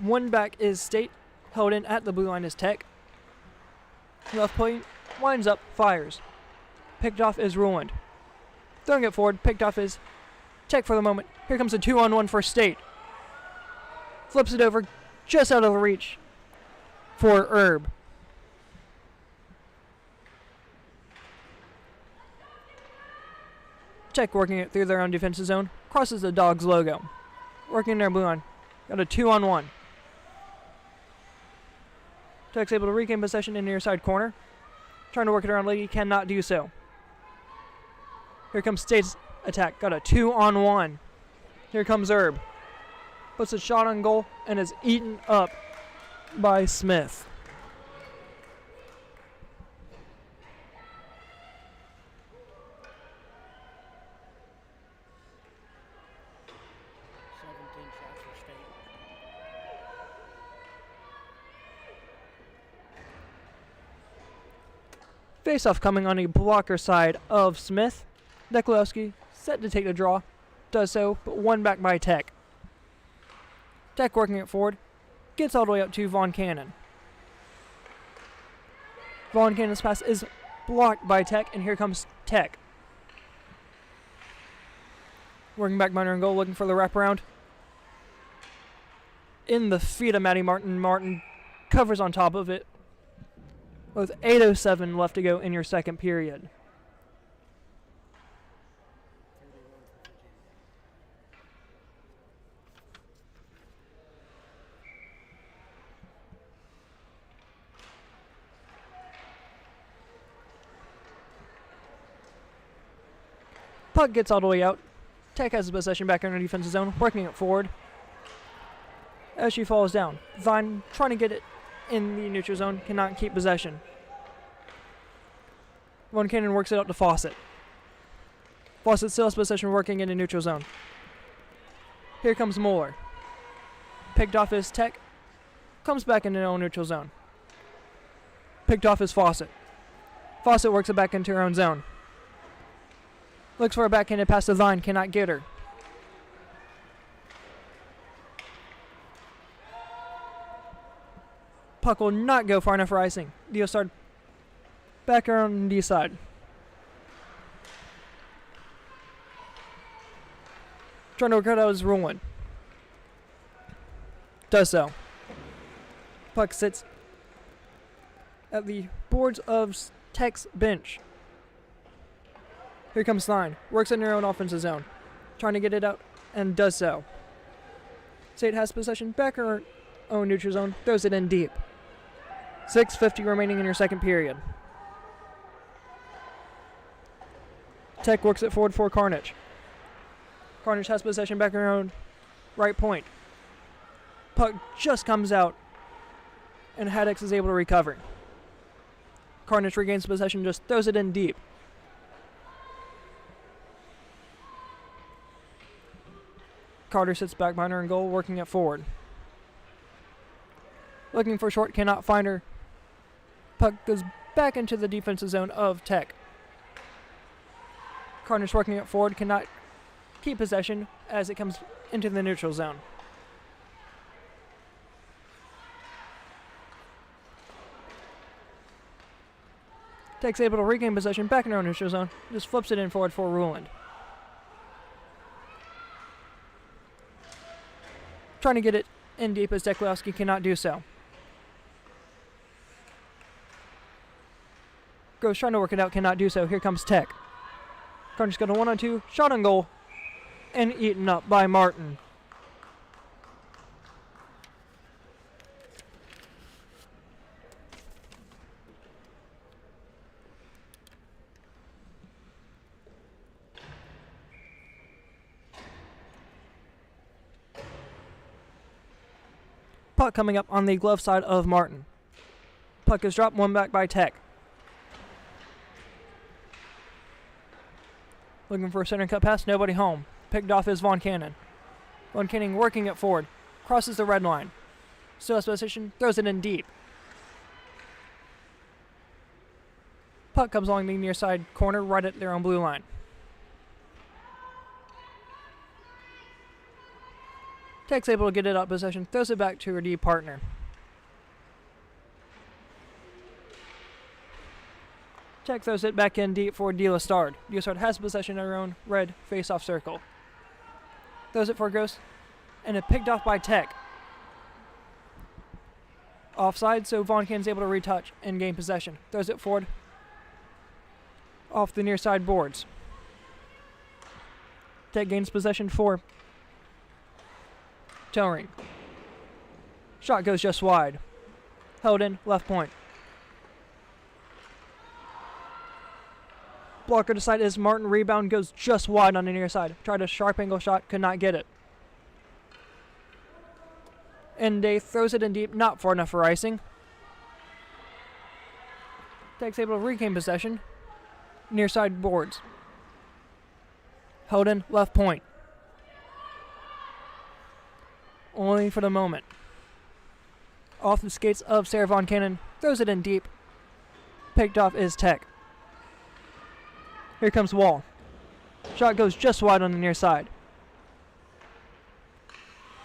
One back is State. Held in at the blue line is Tech. Left point, winds up, fires. Picked off is Ruined. Throwing it forward, picked off is Tech for the moment. Here comes a 2-on-1 for State. Flips it over, just out of the reach for Herb. Tech working it through their own defensive zone. Crosses the Dogs logo. Working their blue line. Got a 2-on-1. Tech's able to regain possession in the near side corner. Trying to work it around Lady, cannot do so. Here comes State's attack. Got a 2-on-1. Here comes Herb. Puts a shot on goal and is eaten up by Smith. Face-off coming on the blocker side of Smith. Deklowski set to take the draw. Does so, but one back by Tech. Tech working it forward. Gets all the way up to Von Cannon. Von Cannon's pass is blocked by Tech, and here comes Tech. Working back minor and goal, looking for the wraparound. In the feet of Maddie Martin. Martin covers on top of it. With 8:07 left to go in your second period. Puck gets all the way out. Tech has the possession back in the defensive zone, working it forward. As she falls down, Vine trying to get it in the neutral zone, cannot keep possession. Von Cannon works it out to Fawcett. Fawcett still has possession, working in the neutral zone. Here comes Moeller. Picked off his Tech. Comes back into the own neutral zone. Picked off his Fawcett. Fawcett works it back into her own zone. Looks for a backhanded pass to Vine, cannot get her. Puck will not go far enough for icing. Dio start back around the side. Trying to work out his Ruined. Does so. Puck sits at the boards of Tech's bench. Here comes Stein. Works in their own offensive zone. Trying to get it out and does so. State has possession back in her own neutral zone. Throws it in deep. 6:50 remaining in your second period. Tech works it forward for Carnage. Carnage has possession back in her own right point. Puck just comes out, and Haddox is able to recover. Carnage regains possession, just throws it in deep. Carter sits back behind her in goal, working it forward. Looking for short, cannot find her. Puck goes back into the defensive zone of Tech. Carnage working it forward, cannot keep possession as it comes into the neutral zone. Tech's able to regain possession back in her own neutral zone, just flips it in forward for Ruined. Trying to get it in deep as Deklowski cannot do so. Goes trying to work it out, cannot do so. Here comes Tech. Carnage got a 1-on-2, shot on goal, and eaten up by Martin. Puck coming up on the glove side of Martin. Puck is dropped, one back by Tech. Looking for a center cut pass, nobody home. Picked off is Von Cannon. Von Cannon working it forward. Crosses the red line. Still has possession, throws it in deep. Puck comes along the near side corner right at their own blue line. Tech's able to get it out of possession, throws it back to her D partner. Tech throws it back in deep for De La Stard. De La Stard has possession in her own red face-off circle. Throws it for Ghost, and it picked off by Tech. Offside, so Von Cannon's able to retouch and gain possession. Throws it forward off the near side boards. Tech gains possession for toe ring. Shot goes just wide. Held in, left point. Blocker to side is Martin. Rebound goes just wide on the near side. Tried a sharp angle shot, could not get it. And Day throws it in deep, not far enough for icing. Tech's able to regain possession. Near side boards. Held in, left point. Only for the moment. Off the skates of Sarah Von Cannon. Throws it in deep. Picked off is Tech. Here comes Wall. Shot goes just wide on the near side.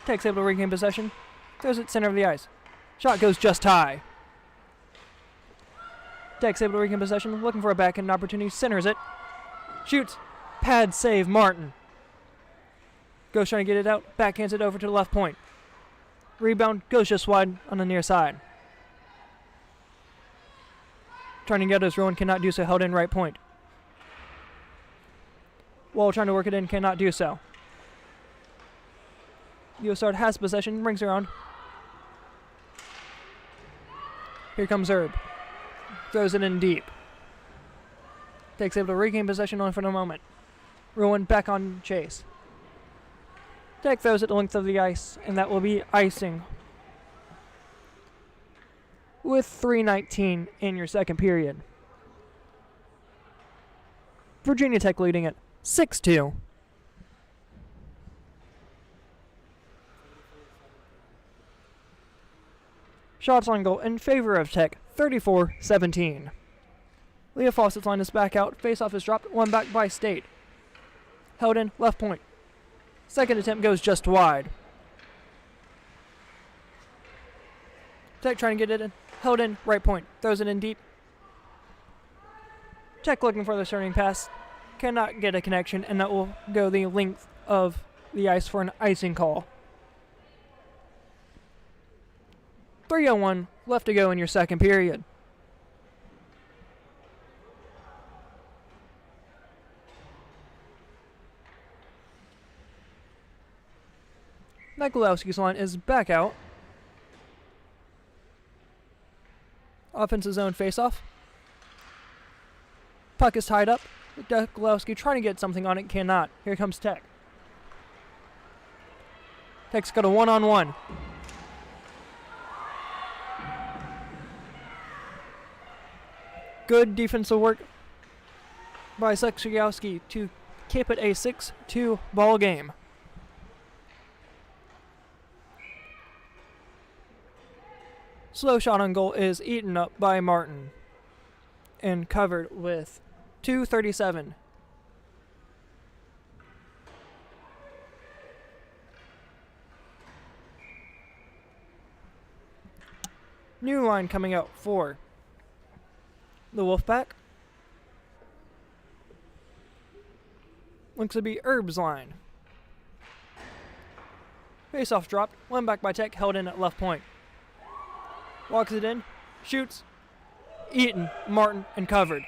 Tech's able to regain possession. Throws it center of the ice. Shot goes just high. Tech's able to regain possession. Looking for a backhand opportunity. Centers it. Shoots. Pad save Martin. Goes trying to get it out. Backhands it over to the left point. Rebound goes just wide on the near side. Trying to get his ruin. Cannot do so. Held in right point. Wall trying to work it in. Cannot do so. Yosard has possession. Rings around. Here comes Herb. Throws it in deep. Takes able to regain possession on for the moment. Ruin back on chase. Tech throws it the length of the ice, and that will be icing. With 3:19 in your second period. Virginia Tech leading it 6-2. Shots on goal in favor of Tech, 34-17. Leah Fawcett's line is back out. Face-off is dropped. One back by State. Held in, left point. Second attempt goes just wide. Tech trying to get it in. Held in, right point. Throws it in deep. Tech looking for the starting pass. Cannot get a connection, and that will go the length of the ice for an icing call. 3:01 left to go in your second period. Nikolowski's line is back out. Offensive zone faceoff. Puck is tied up. Nikolowski trying to get something on it, cannot. Here comes Tech. Tech's got a one-on-one. Good defensive work by Seksiowski to keep it a 6-2 ball game. Slow shot on goal is eaten up by Martin and covered with 2:37. New line coming out for the Wolfpack. Looks to be Herb's line. Face-off dropped. One back by Tech, held in at left point. Walks it in. Shoots. Eaton, Martin, and covered.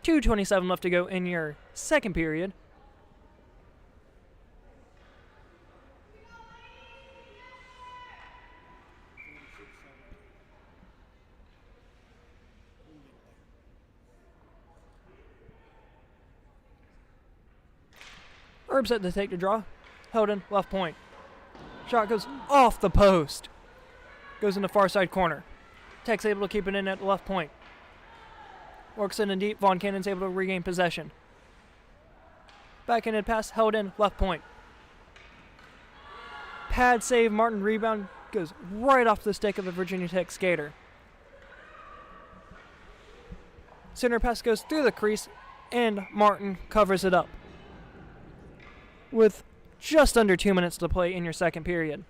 2:27 left to go in your second period. Herb set to take the draw. Held in, left point. Shot goes off the post. Goes in the far side corner. Tech's able to keep it in at left point. Works in and deep. Von Cannon's able to regain possession. Backhanded pass, held in, left point. Pad save, Martin rebound. Goes right off the stick of the Virginia Tech skater. Center pass goes through the crease, and Martin covers it up. With just under 2 minutes to play in your second period.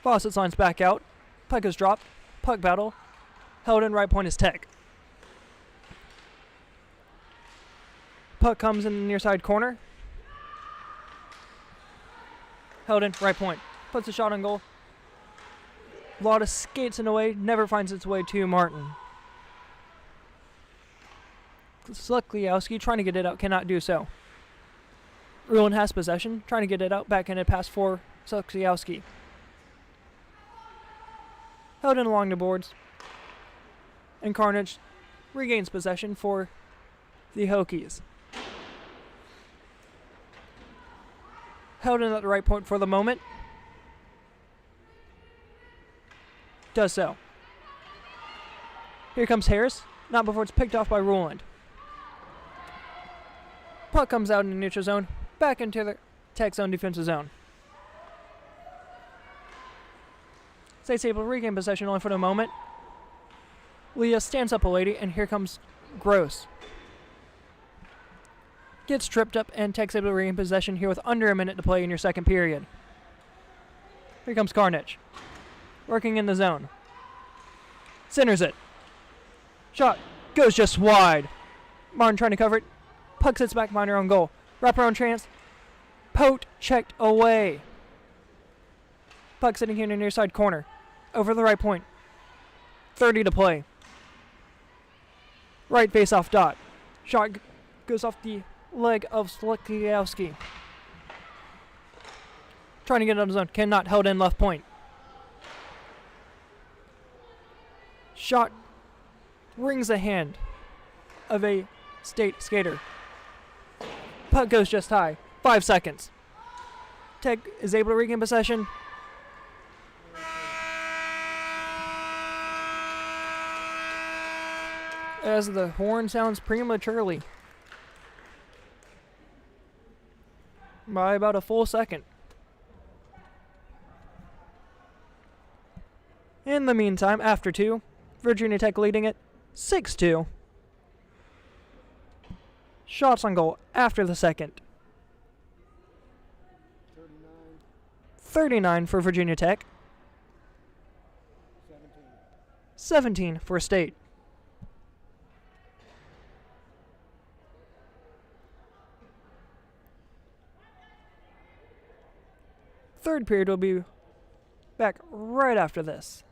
Fawcett's lines back out. Puck is dropped. Puck battle. Held in right point is Tech. Puck comes in the near side corner. Held in right point. Puts a shot on goal. Lotta skates in away. Never finds its way to Martin. Slukliowski trying to get it out. Cannot do so. Berglund has possession. Trying to get it out. Backhanded pass for Slukliowski. Held in along the boards. And Carnage regains possession for the Hokies. Held in at the right point for the moment. Does so. Here comes Harris. Not before it's picked off by Roland. Puck comes out in the neutral zone. Back into the Tech zone defensive zone. State's able to regain possession only for the moment. Leah stands up a lady, and here comes Gross. Gets tripped up, and Tech's able to regain possession here with under a minute to play in your second period. Here comes Carnage. Working in the zone. Centers it. Shot goes just wide. Martin trying to cover it. Puck sits back behind her own goal. Wraparound chance. Pote checked away. Puck sitting here in the near side corner. Over the right point. 30 to play. Right face off dot. Shot goes off the leg of Slukliowski. Trying to get it on his own. Cannot. Held in left point. Shot rings the hand of a state skater. Puck goes just high. 5 seconds. Tech is able to regain possession. As the horn sounds prematurely. By about a full second. In the meantime, after 2, Virginia Tech leading it 6-2. Shots on goal after the second. 39 for Virginia Tech. 17 for State. Third period will be back right after this.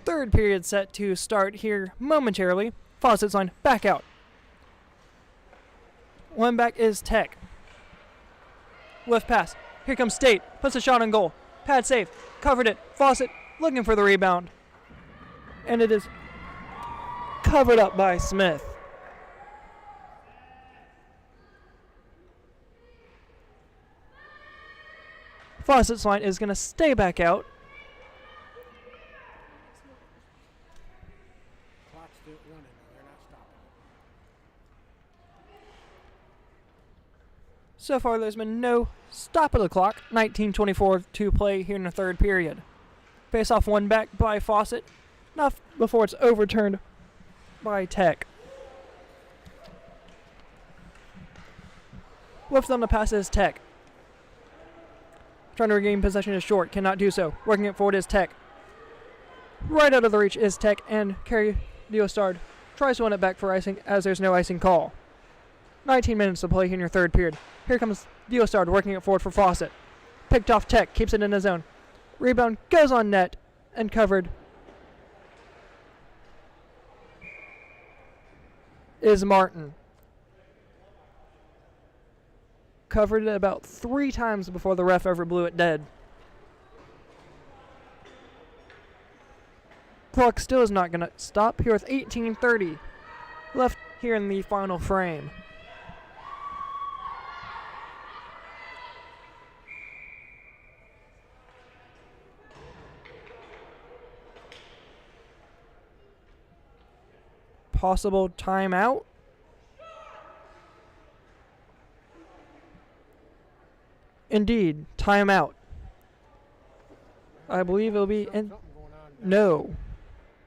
Third period set to start here momentarily. Faucet's line back out. One back is Tech. Left pass. Here comes State. Puts a shot on goal. Pad save. Covered it. Faucet looking for the rebound. And it is covered up by Smith. Faucet's line is going to stay back out. Clock's still running. They're not stopping. So far, there's been no stop of the clock. 19:24 to play here in the third period. Face off one back by Faucet. Not before it's overturned by Tech. Whiffs on the pass is Tech. Trying to regain possession is Short. Cannot do so. Working it forward is Tech. Right out of the reach is Tech, and Kerry Diostard tries to win it back for icing as there's no icing call. 19 minutes to play here in your third period. Here comes Diostard working it forward for Faucet. Picked off Tech. Keeps it in his zone. Rebound goes on net and covered is Martin. Covered it about 3 times before the ref ever blew it dead. Clock still is not going to stop here with 18:30 left here in the final frame. Possible timeout. Indeed, timeout. I believe it'll be Something going on. no.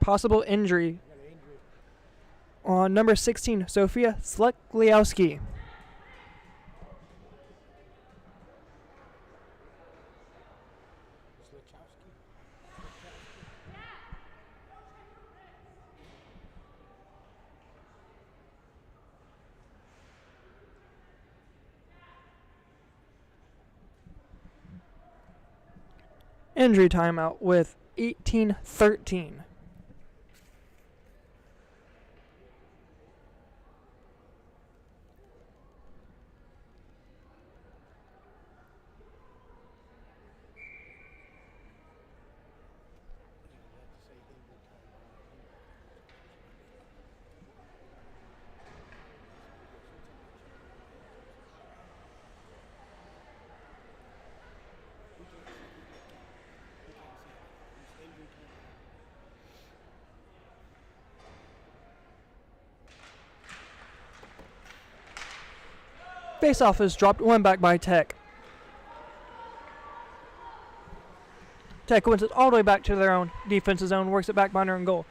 Possible injury Got an injury. on number 16, Sophia Slekliowski. Slachowski. Injury timeout with 18:13. Face-off is dropped, one back by Tech. Tech wins it all the way back to their own defensive zone, works it back behind their own goal.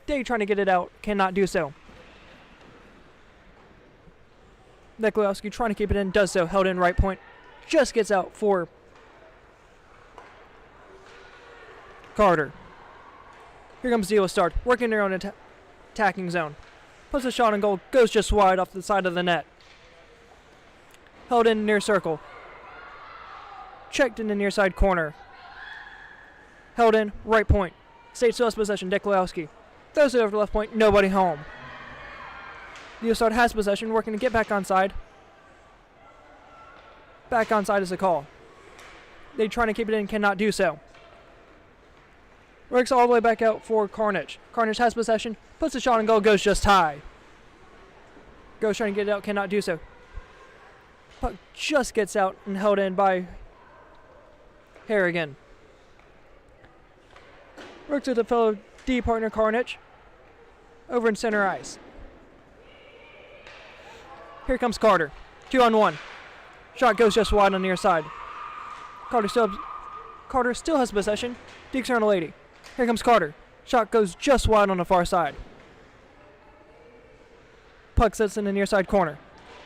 Day trying to get it out, cannot do so. Nikolowski trying to keep it in, does so, held in right point, just gets out for Carter. Here comes Diostard, working their own attacking zone. Puts a shot on goal, goes just wide off the side of the net. Held in near circle. Checked in the near side corner. Held in right point. State still has possession. Nikolowski throws it over to left point. Nobody home. Diostard has possession, working to get back onside. Back onside is a call. They trying to keep it in, cannot do so. Works all the way back out for Carnage. Carnage has possession, puts a shot on goal, goes just high. Goes trying to get it out, cannot do so. Puck just gets out and held in by Harrigan. Works with a fellow D partner Carnage over in center ice. Here comes Carter. 2-on-1. Shot goes just wide on the near side. Carter still has possession. Dekes around a lady. Here comes Carter. Shot goes just wide on the far side. Puck sits in the near side corner.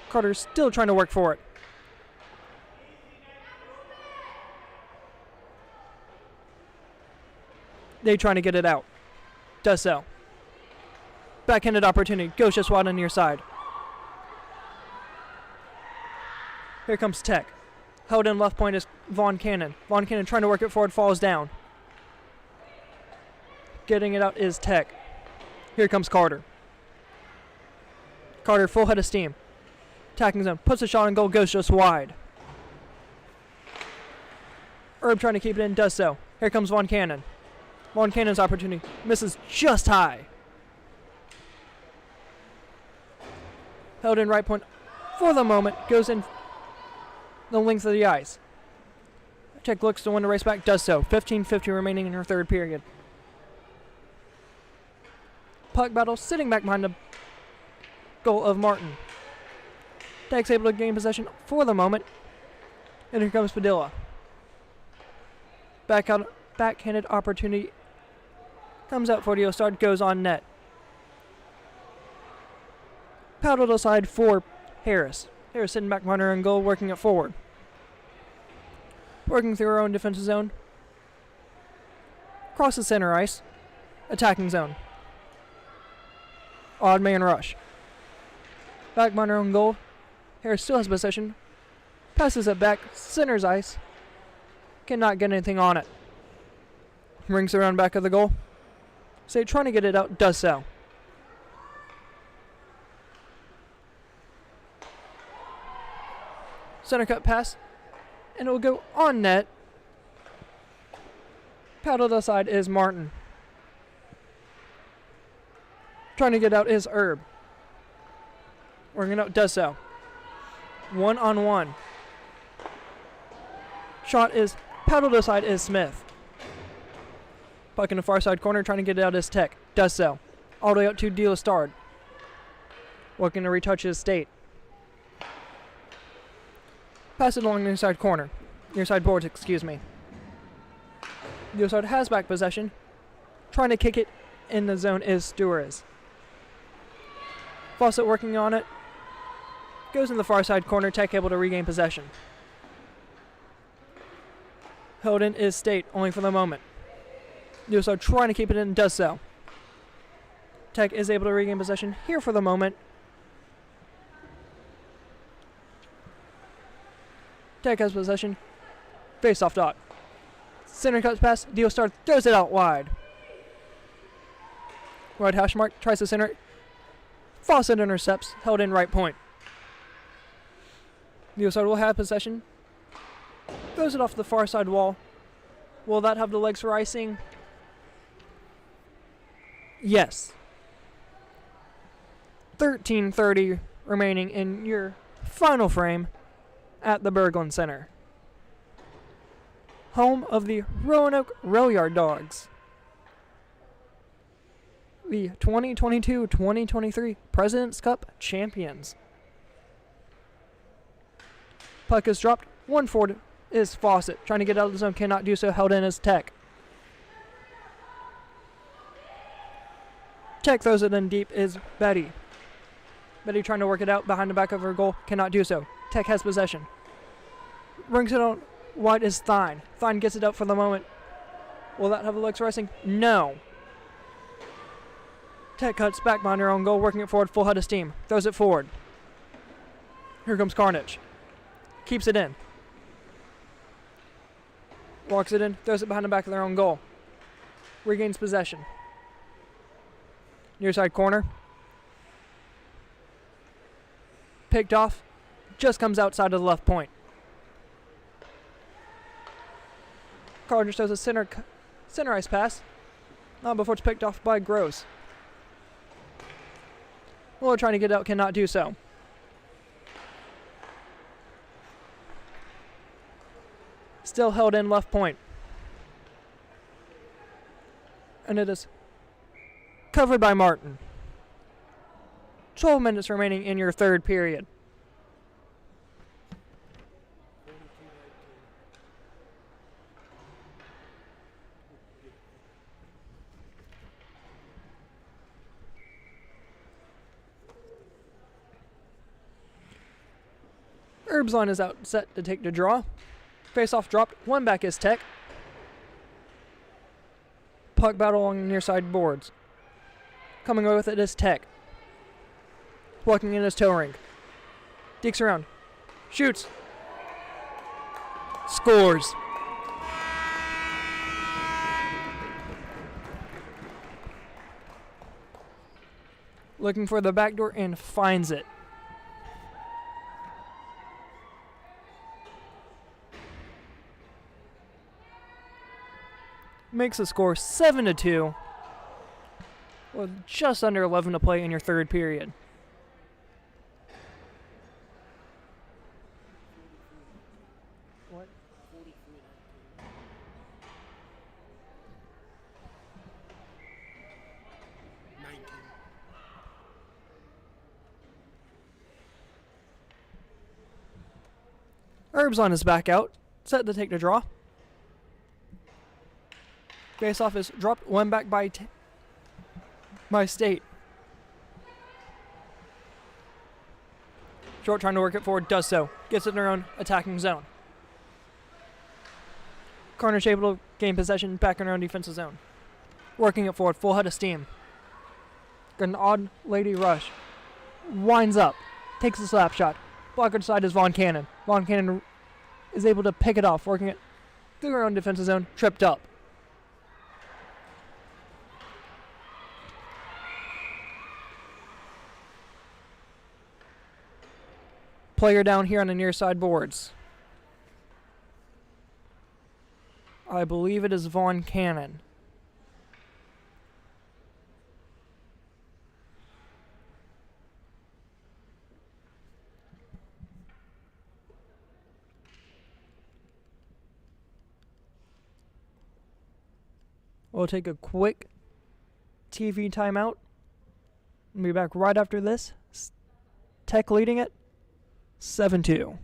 Carter's still trying to work for it. They trying to get it out. Does so. Backhanded opportunity. Goes just wide on the near side. Here comes Tech. Held in left point is Vaughn Cannon. Vaughn Cannon trying to work it forward, falls down. Getting it out is Tech. Here comes Carter. Carter full head of steam. Attacking zone. Puts a shot on goal. Goes just wide. Herb trying to keep it in. Does so. Here comes Von Cannon. Von Cannon's opportunity. Misses just high. Held in right point for the moment. Goes in the length of the ice. Tech looks to win the race back. Does so. 15:50 remaining in her third period. Puck battle sitting back behind the goal of Martin. Tech's able to gain possession for the moment. And here comes Padilla. Backhanded opportunity comes out for the Ostard, goes on net. Paddled aside for Harris. Harris sitting back behind her in goal, working it forward. Working through her own defensive zone. Crosses center ice. Attacking zone. Odd man rush. Back behind her own goal. Harris still has possession. Passes it back. Center's ice. Cannot get anything on it. Rings around back of the goal. Say trying to get it out. Does so. Center cut pass. And it will go on net. Paddled aside is Martin. Trying to get out is Herb. Working out. Does so. 1-on-1. Shot is paddled aside is Smith. Puck in the far side corner, trying to get it out is Tech. Does so. All the way out to De La Stard. Looking to retouch his state. Pass it along the near side corner. Near side boards, excuse me. De La Stard has back possession. Trying to kick it in the zone is Stewart. Fawcett working on it. Goes in the far side corner. Tech able to regain possession. Held in is State, only for the moment. Yoso trying to keep it in, does so. Tech is able to regain possession here for the moment. Tech has possession. Face off dot. Center cuts pass. Dio Star throws it out wide. Wide hash mark. Tries to center it. Fawcett intercepts. Held in right point. Dio Star will have possession. Throws it off the far side wall. Will that have the legs for icing? Yes. 13:30 remaining in your final frame at the Berglund Center. Home of the Roanoke Rail Yard Dogs. The 2022-2023 President's Cup champions. Puck is dropped. 1-4 is Fawcett. Trying to get out of the zone. Cannot do so. Held in as Tech. Tech throws it in deep is Betty. Betty trying to work it out behind the back of her goal. Cannot do so. Tech has possession. Brings it on wide is Thine. Thine gets it up for the moment. Will that have the legs racing? No. Tech cuts back behind her own goal. Working it forward. Full head of steam. Throws it forward. Here comes Carnage. Keeps it in. Walks it in. Throws it behind the back of their own goal. Regains possession. Near side corner. Picked off. Just comes outside of the left point. Carter shows a center ice pass. Not before it's picked off by Gross. Muller trying to get out, cannot do so. Still held in left point. And it is covered by Martin. 12 minutes remaining in your third period. Herb's line is out, set to take the draw. Face-off dropped. One back is Tech. Puck battle along the near side boards. Coming away with it is Tech. Walking in his toe ring. Deeks around. Shoots. Scores. Looking for the back door and finds it. Makes the score 7-2 with just under 11 to play in your third period. What? 19. Herb's on his back out, set to take the draw. Face-off is dropped, one back by State. Short trying to work it forward, does so. Gets it in their own attacking zone. Carnage able to gain possession back in their own defensive zone. Working it forward, full head of steam. Got an odd lady rush. Winds up, takes a slap shot. Blocker side is Von Cannon. Von Cannon is able to pick it off, working it through her own defensive zone, tripped up. Player down here on the near side boards. I believe it is Von Cannon. We'll take a quick TV timeout. We'll be back right after this. Tech leading it 7-2.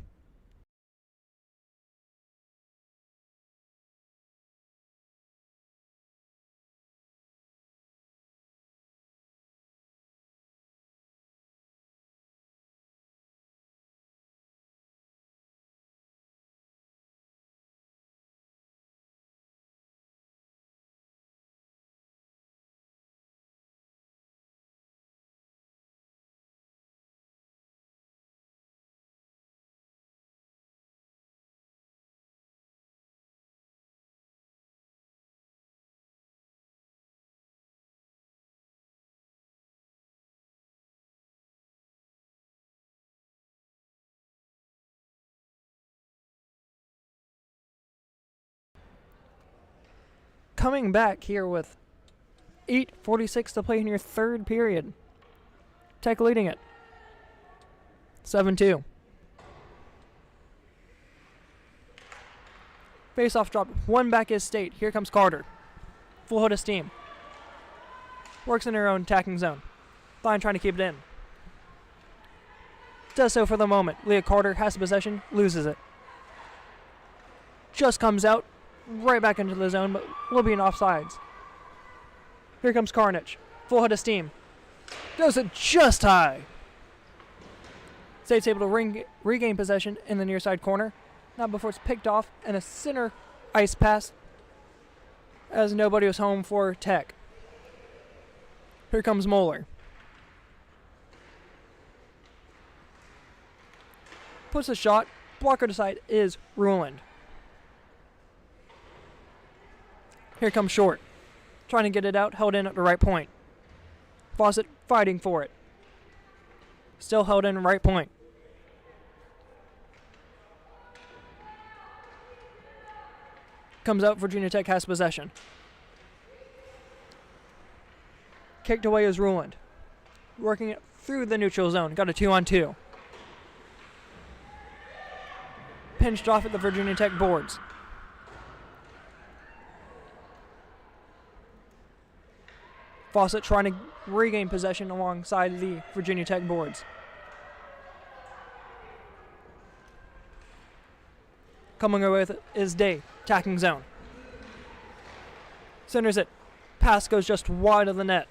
Coming back here with 8:46 to play in your third period. Tech leading it 7-2. Face-off dropped, one back is State. Here comes Carter. Full hood of steam. Works in her own attacking zone. Fine trying to keep it in. Does so for the moment. Leah Carter has possession, loses it. Just comes out, right back into the zone, but will be in offsides. Here comes Carnage. Full head of steam. Does it just high. State's able to regain possession in the near side corner. Not before it's picked off and a center ice pass as nobody was home for Tech. Here comes Moeller. Puts a shot. Blocker to side is Ruland. Here comes Short. Trying to get it out, held in at the right point. Fawcett fighting for it. Still held in right point. Comes out, Virginia Tech has possession. Kicked away is Ruland. Working it through the neutral zone. Got a 2-on-2. Pinched off at the Virginia Tech boards. Fawcett trying to regain possession alongside the Virginia Tech boards. Coming away with it is Day, attacking zone. Centers it. Pass goes just wide of the net.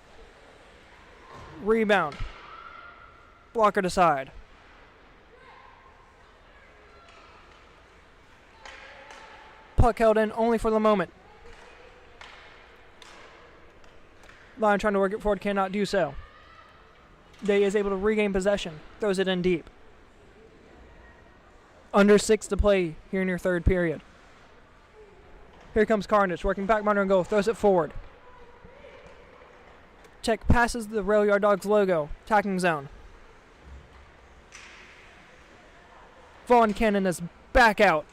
Rebound. Blocker to side. Puck held in only for the moment. Line trying to work it forward, cannot do so. Day is able to regain possession, throws it in deep. Under 6 to play here in your third period. Here comes Carnage, working back minor and goal, throws it forward. Tech passes the Rail Yard Dogs logo. Attacking zone. Vaughn Cannon is back out.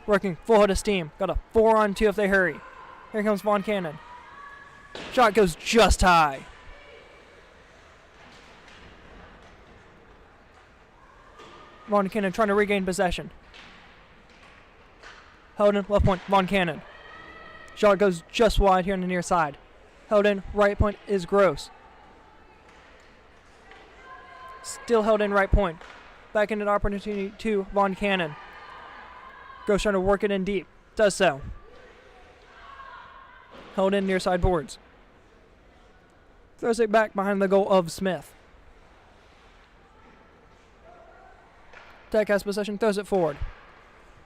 Working full head of steam. Got a 4-on-2 if they hurry. Here comes Vaughn Cannon. Shot goes just high. Vaughn Cannon trying to regain possession. Held in, left point, Vaughn Cannon. Shot goes just wide here on the near side. Held in, right point is Gross. Still held in right point. Back into the opportunity to Vaughn Cannon. Gross trying to work it in deep. Does so. Held in near side boards. Throws it back behind the goal of Smith. Tech has possession, throws it forward.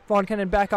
Vaughn Cannon back on.